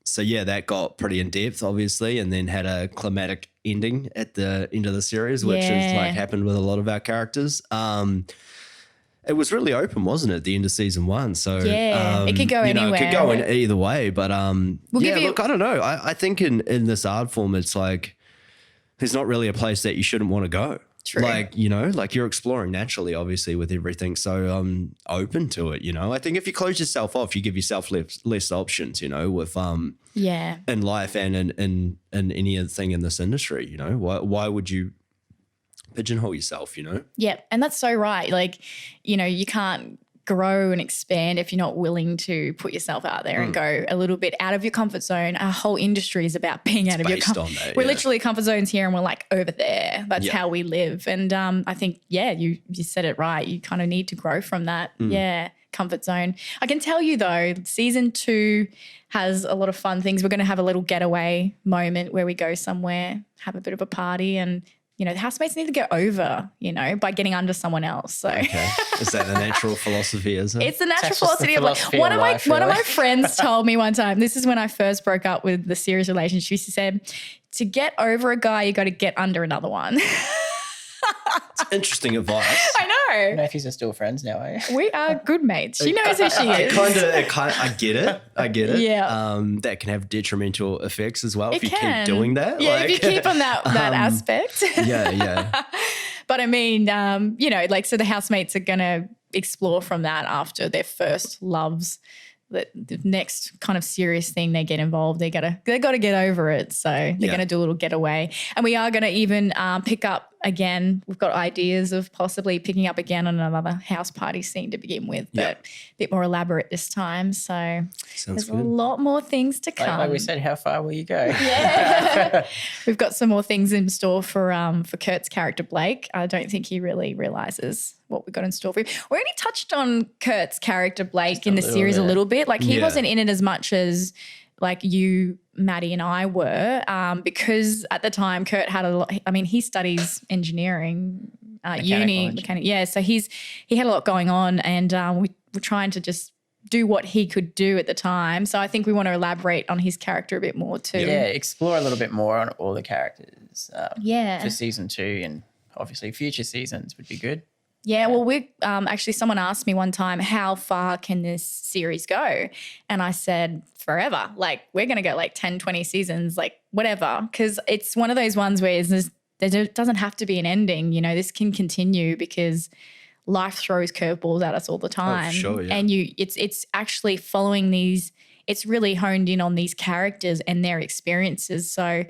So that got pretty in depth, obviously, and then had a climatic ending at the end of the series, which is like happened with a lot of our characters. It was really open, wasn't it, at the end of season 1? So it could go anywhere. It could go in either way, but look, I don't know. I think in this art form, it's like there's not really a place that you shouldn't want to go. True. Like, like you're exploring naturally, obviously, with everything. So I'm open to it, I think if you close yourself off, you give yourself less options, with in life and in any other thing in this industry, Why would you pigeonhole yourself, Yeah, and that's so right. Like, you can't grow and expand if you're not willing to put yourself out there and go a little bit out of your comfort zone. Our whole industry is about being out of your comfort zone. We're literally comfort zones here and we're like over there. That's how we live. And I think, you said it right. You kind of need to grow from that. Comfort zone. I can tell you though, season 2 has a lot of fun things. We're going to have a little getaway moment where we go somewhere, have a bit of a party, and the housemates need to get over, by getting under someone else. So is that the natural philosophy, is it? It's the natural philosophy of life. One of my friends told me one time, this is when I first broke up with the serious relationship, she said, to get over a guy, you got to get under another one. It's interesting advice. I know. I don't know if you're still friends now, are you? We are good mates. She knows who she is. I get it. Yeah. That can have detrimental effects as well if you keep doing that. Yeah, if you keep on that aspect. Yeah. But I mean, so the housemates are going to explore from that after their first loves. The next kind of serious thing they get involved, they got to get over it. So they're going to do a little getaway, and we are going to even pick up again. We've got ideas of possibly picking up again on another house party scene to begin with, but a bit more elaborate this time. So there's a lot more things to come. Like we said, how far will you go? Yeah, we've got some more things in store for Kurt's character Blake. I don't think he really realizes what we got in store for him. We only touched on Kurt's character Blake in the series a little bit. Like he wasn't in it as much as like you, Maddie, and I were, because at the time Kurt had a lot. I mean, he studies engineering, mechanic. Yeah, so he had a lot going on, and we were trying to just do what he could do at the time. So I think we want to elaborate on his character a bit more too. Yeah, explore a little bit more on all the characters. For season 2 and obviously future seasons would be good. Yeah, well, we actually someone asked me one time, how far can this series go? And I said, forever. Like, we're going to go like 10, 20 seasons, like whatever, because it's one of those ones where there doesn't have to be an ending. This can continue because life throws curveballs at us all the time. Oh, sure, yeah. And it's actually following these, it's really honed in on these characters and their experiences. So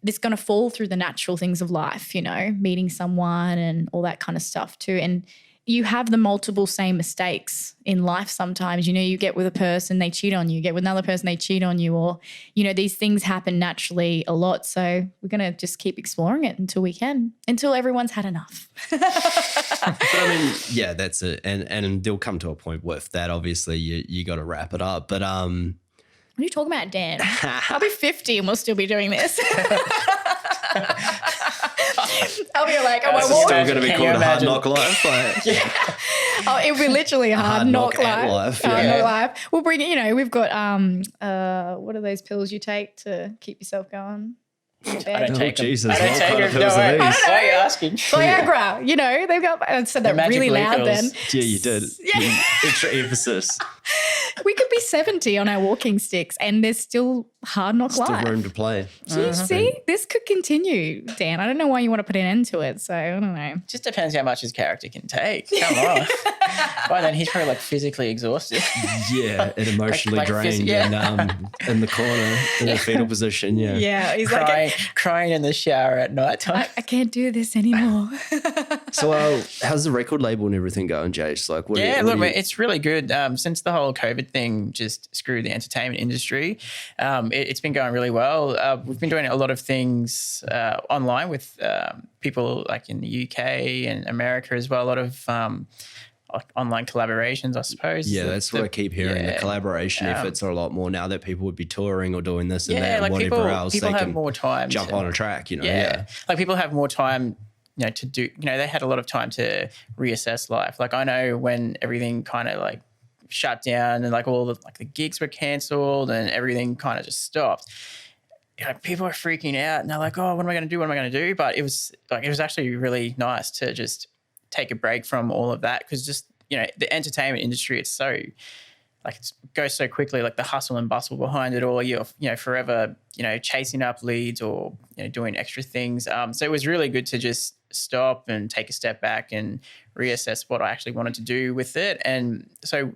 it's going to fall through the natural things of life, meeting someone and all that kind of stuff too. And you have the multiple same mistakes in life sometimes. You get with a person, they cheat on you. You get with another person, they cheat on you. Or, these things happen naturally a lot. So we're going to just keep exploring it until we can, until everyone's had enough. But I mean, yeah, that's it. And they'll come to a point with that. Obviously, you got to wrap it up. But what are you talking about, Dan? I'll be 50 and we'll still be doing this. I'll be like, oh, It's still going to be called a hard knock life. Oh, it'll be literally a hard knock life. Knock life. We'll bring it. You know, we've got what are those pills you take to keep yourself going? I don't take them. Jesus, I don't take them. No, why are you asking? Viagra, you know, they've got, I said that really loud then. Yeah, you did. Yeah. Extra emphasis. We could be 70 on our walking sticks and there's still hard knock life. Still room to play. Do you see? This could continue, Dan. I don't know why you want to put an end to it, so I don't know. Just depends how much his character can take. Come on. By then, he's probably like physically exhausted. Yeah, and emotionally drained and in the corner in a fetal position. Yeah. Yeah, he's crying in the shower at night time. I can't do this anymore. So how's the record label and everything going, Jase? Like, it's really good. Since the whole COVID thing just screwed the entertainment industry, it's been going really well. We've been doing a lot of things online with people like in the UK and America as well. A lot of like online collaborations, I suppose. Yeah, that's what I keep hearing. The collaboration efforts are a lot more now that people would be touring or doing this and that and like whatever else. People they have can more time jump on a track, you know. Yeah. Like people have more time, you know, to do, you know, they had a lot of time to reassess life. Like I know when everything kind of like shut down and like all the like the gigs were cancelled and everything kind of just stopped. You know, people are freaking out and they're like, oh, what am I going to do? What am I going to do? But it was actually really nice to just take a break from all of that because just, you know, the entertainment industry, it's so like it goes so quickly, like the hustle and bustle behind it all. You're, you know, forever, you know, chasing up leads or, you know, doing extra things. So it was really good to just stop and take a step back and reassess what I actually wanted to do with it. And so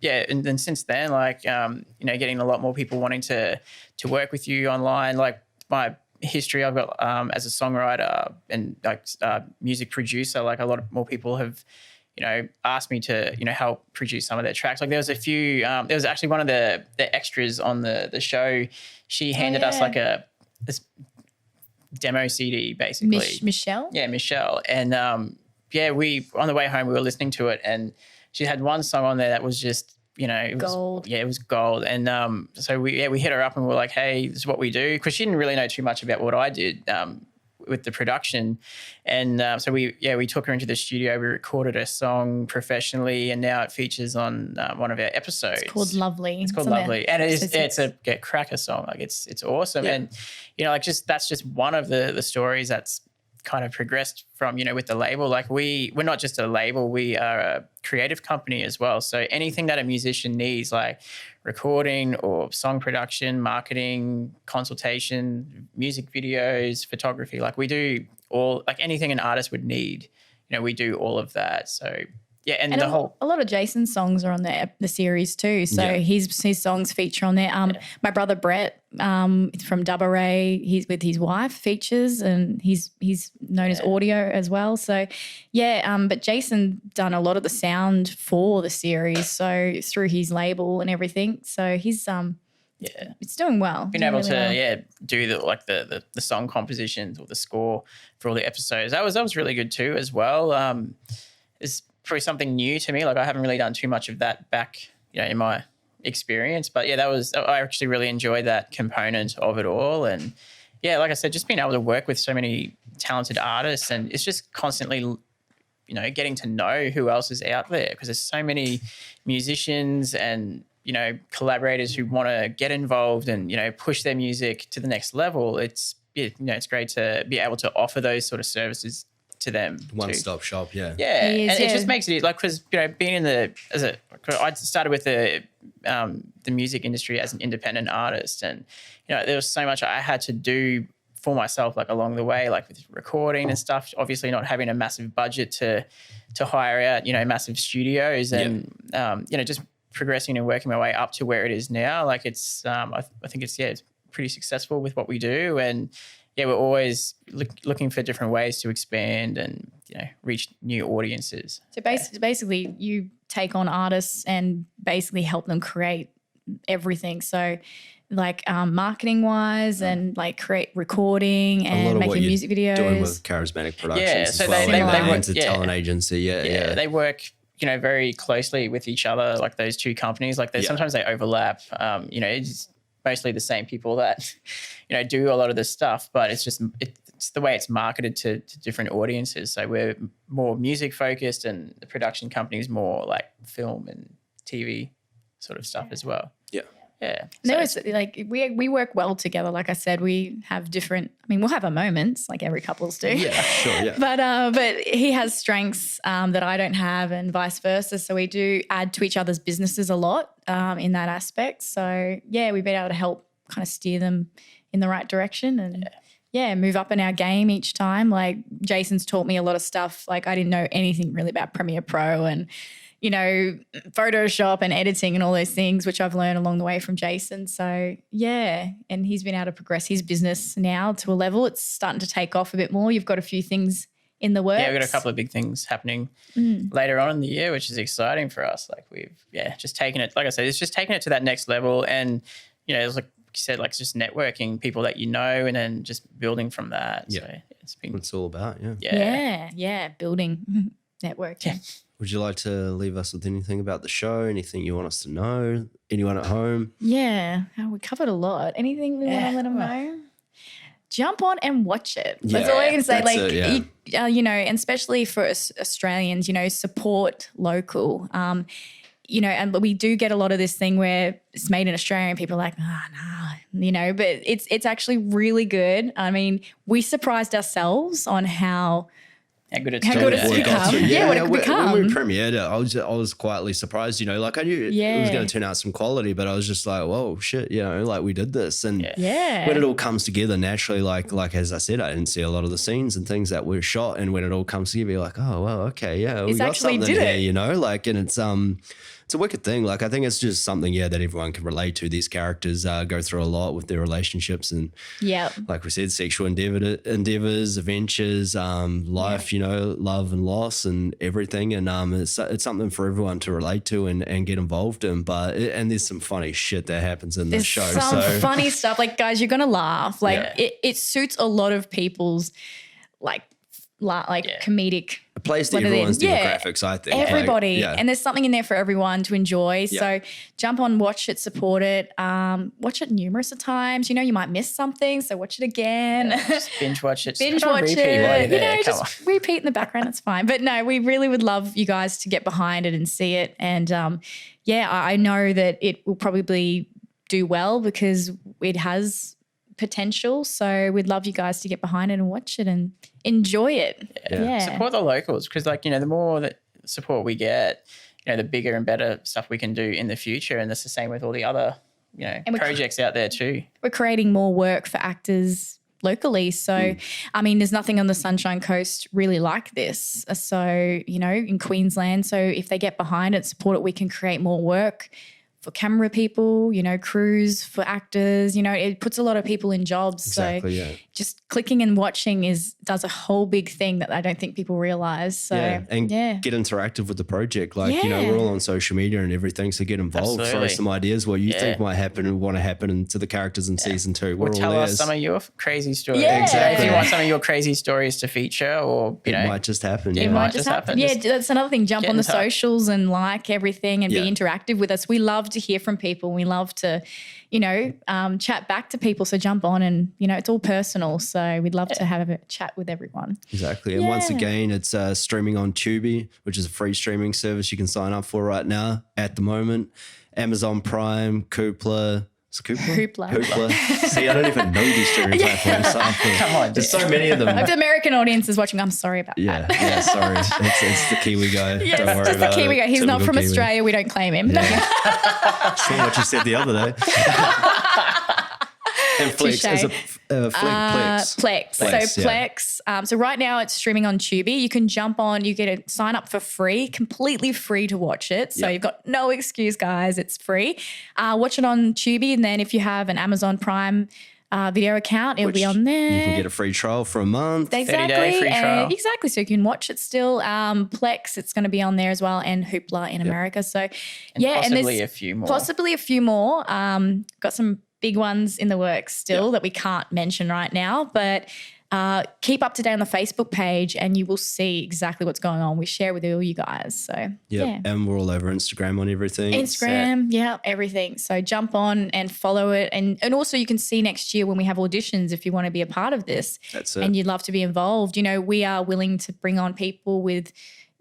and then since then, like, you know, getting a lot more people wanting to work with you online, like my history I've got as a songwriter and like music producer, like a lot more people have, you know, asked me to, you know, help produce some of their tracks. Like there was a few, there was actually one of the extras on the show. She handed us like this demo CD basically. Michelle? Yeah, Michelle. And we, on the way home, we were listening to it and she had one song on there that was just, you know, it gold. It was gold. And so we hit her up and we're like, hey, this is what we do. Because she didn't really know too much about what I did with the production. And so we took her into the studio. We recorded her song professionally and now it features on one of our episodes. It's called Lovely. It's called Lovely. And it's a cracker song. Like it's awesome. Yeah. And, you know, like that's just one of the stories that's kind of progressed from, you know, with the label. Like we're not just a label, we are a creative company as well. So anything that a musician needs, like recording or song production, marketing, consultation, music videos, photography, like we do all, like anything an artist would need, you know, we do all of that. So yeah, and the whole a lot of Jason's songs are on the series too. So his songs feature on there. My brother Brett from Double Ray, he's with his wife features, and he's known as audio as well. So but Jason done a lot of the sound for the series, so through his label and everything. So he's it's doing well. Being able to do the song compositions or the score for all the episodes. That was really good too as well. It's probably something new to me. Like I haven't really done too much of that back, you know, in my experience. But yeah, I actually really enjoyed that component of it all. And yeah, like I said, just being able to work with so many talented artists, and it's just constantly, you know, getting to know who else is out there because there's so many musicians and, you know, collaborators who want to get involved and, you know, push their music to the next level. It's, you know, it's great to be able to offer those sort of services to them. One-stop shop, yeah. It just makes it like, because, you know, being I started with the music industry as an independent artist, and, you know, there was so much I had to do for myself, like along the way, like with recording and stuff, obviously not having a massive budget to hire out, you know, massive studios and, you know, just progressing and working my way up to where it is now. Like it's, I think it's pretty successful with what we do. And yeah, we're always looking for different ways to expand and, you know, reach new audiences. So basically you take on artists and basically help them create everything. So like marketing wise and like create recording and making music videos. Doing with Karizmatik Productions as so well. They work, a talent agency. Yeah. They work, you know, very closely with each other, like those two companies. Like sometimes they overlap. You know, it's mostly the same people that, you know, do a lot of this stuff, but it's just it's the way it's marketed to different audiences. So we're more music focused, and the production company is more like film and TV sort of stuff as well. Yeah. Yeah. There was like we work well together. Like I said, we have different. I mean, we'll have our moments like every couples do. Yeah, sure. Yeah. But he has strengths that I don't have, and vice versa. So we do add to each other's businesses a lot in that aspect. So yeah, we've been able to help kind of steer them in the right direction and move up in our game each time. Like Jason's taught me a lot of stuff. Like I didn't know anything really about Premiere Pro and, you know, Photoshop and editing and all those things, which I've learned along the way from Jason. So yeah, and he's been able to progress his business now to a level. It's starting to take off a bit more. You've got a few things in the works. Yeah, we've got a couple of big things happening later on in the year, which is exciting for us. Like we've, just taken it, like I said, it's just taking it to that next level. And, you know, it's like you said, like it's just networking people that you know and then just building from that. Yeah. So it's been. What it's all about, Yeah, building networking. Yeah. Would you like to leave us with anything about the show? Anything you want us to know? Anyone at home? Yeah, we covered a lot. Anything we want to let them know? Jump on and watch it. That's all I can say. Like, you know, and especially for us Australians, you know, support local. You know, and we do get a lot of this thing where it's made in Australia and people are like, you know, but it's actually really good. I mean, we surprised ourselves on how good it's become. What it could become. When we premiered it, I was quietly surprised, you know, like I knew it was going to turn out some quality, but I was just like, whoa, shit, you know, like we did this. And when it all comes together naturally, like as I said, I didn't see a lot of the scenes and things that were shot. And when it all comes together, you're like, oh, well, okay, yeah, we got something here, you know, like, and it's a wicked thing. Like I think it's just something, that everyone can relate to. These characters go through a lot with their relationships and like we said, sexual endeavors, adventures, life, you know, love and loss and everything. And it's something for everyone to relate to and get involved in. But and there's some funny shit that happens in this show. Some funny stuff. Like guys, you're gonna laugh. Like it suits a lot of people's comedic. It plays to everyone's demographics, I think. Everybody. And there's something in there for everyone to enjoy. So jump on, watch it, support it. Watch it numerous of times. You know, you might miss something, so watch it again. Just binge watch it. Binge watch it. You know, just repeat in the background. It's fine. But no, we really would love you guys to get behind it and see it. And I know that it will probably do well because it has potential. So we'd love you guys to get behind it and watch it and enjoy it. Support the locals because, like, you know, the more that support we get, you know, the bigger and better stuff we can do in the future. And that's the same with all the other, you know, projects out there too. We're creating more work for actors locally. So, I mean, there's nothing on the Sunshine Coast really like this. So, you know, in Queensland. So if they get behind it, support it, we can create more work for camera people, you know, crews, for actors, you know, it puts a lot of people in jobs. Exactly, so just clicking and watching does a whole big thing that I don't think people realize. So get interactive with the project. Like, you know, we're all on social media and everything. So get involved, throw some ideas what you think might happen and want to happen to the characters in season 2. Or tell us some of your crazy stories. Exactly. If you want some of your crazy stories to feature, or you know, it might just happen. It might just happen. Yeah, that's another thing. Jump on the socials and like everything and be interactive with us. We love to hear from people. We love to, you know, chat back to people. So jump on and, you know, it's all personal. So we'd love to have a chat with everyone. Exactly. And once again, it's streaming on Tubi, which is a free streaming service you can sign up for right now at the moment. Amazon Prime, Hoopla. Hoopla. See, I don't even know these streaming platforms. So come on, there's so many of them. If the American audience is watching, I'm sorry about that. Yeah, sorry. It's the Kiwi guy. Yes, don't worry about it. Kiwi guy. He's not from Kiwi. Australia. We don't claim him. Yeah. See what you said the other day. And Flex as a Plex. Plex. So right now it's streaming on Tubi. You can jump on, you get a sign up for free, completely free to watch it. So you've got no excuse, guys. It's free. Watch it on Tubi. And then if you have an Amazon Prime video account, it'll be on there. You can get a free trial for a month. Exactly. 30-day free trial. Exactly. So you can watch it still. Plex, it's going to be on there as well, and Hoopla in America. So and possibly a few more. Got some big ones in the works still that we can't mention right now, but keep up to date on the Facebook page and you will see exactly what's going on. We share with all you guys. So yeah. And we're all over Instagram on everything. Instagram, everything. So jump on and follow it. And also you can see next year when we have auditions if you want to be a part of this. That's it. And you'd love to be involved. You know, we are willing to bring on people with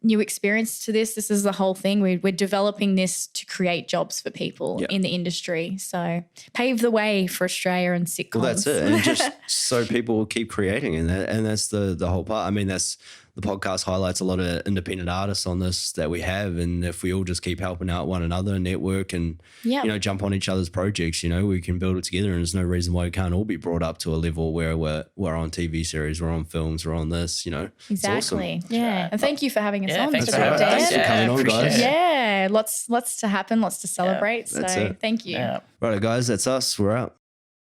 new experience to this. This is the whole thing. We're developing this to create jobs for people in the industry. So pave the way for Australia and sitcoms. Well, that's it. And just so people will keep creating. And that's the whole part. I mean, that's the podcast highlights a lot of independent artists on this that we have. And if we all just keep helping out one another, network and, you know, jump on each other's projects, you know, we can build it together. And there's no reason why we can't all be brought up to a level where we're on TV series, we're on films, we're on this, you know. Exactly. It's awesome. Yeah. And thank you for having us on. Thanks for having us. Thanks for coming on, guys. Yeah. Lots to happen, lots to celebrate. So That's it. thank you. Yeah. Right, guys, that's us. We're out.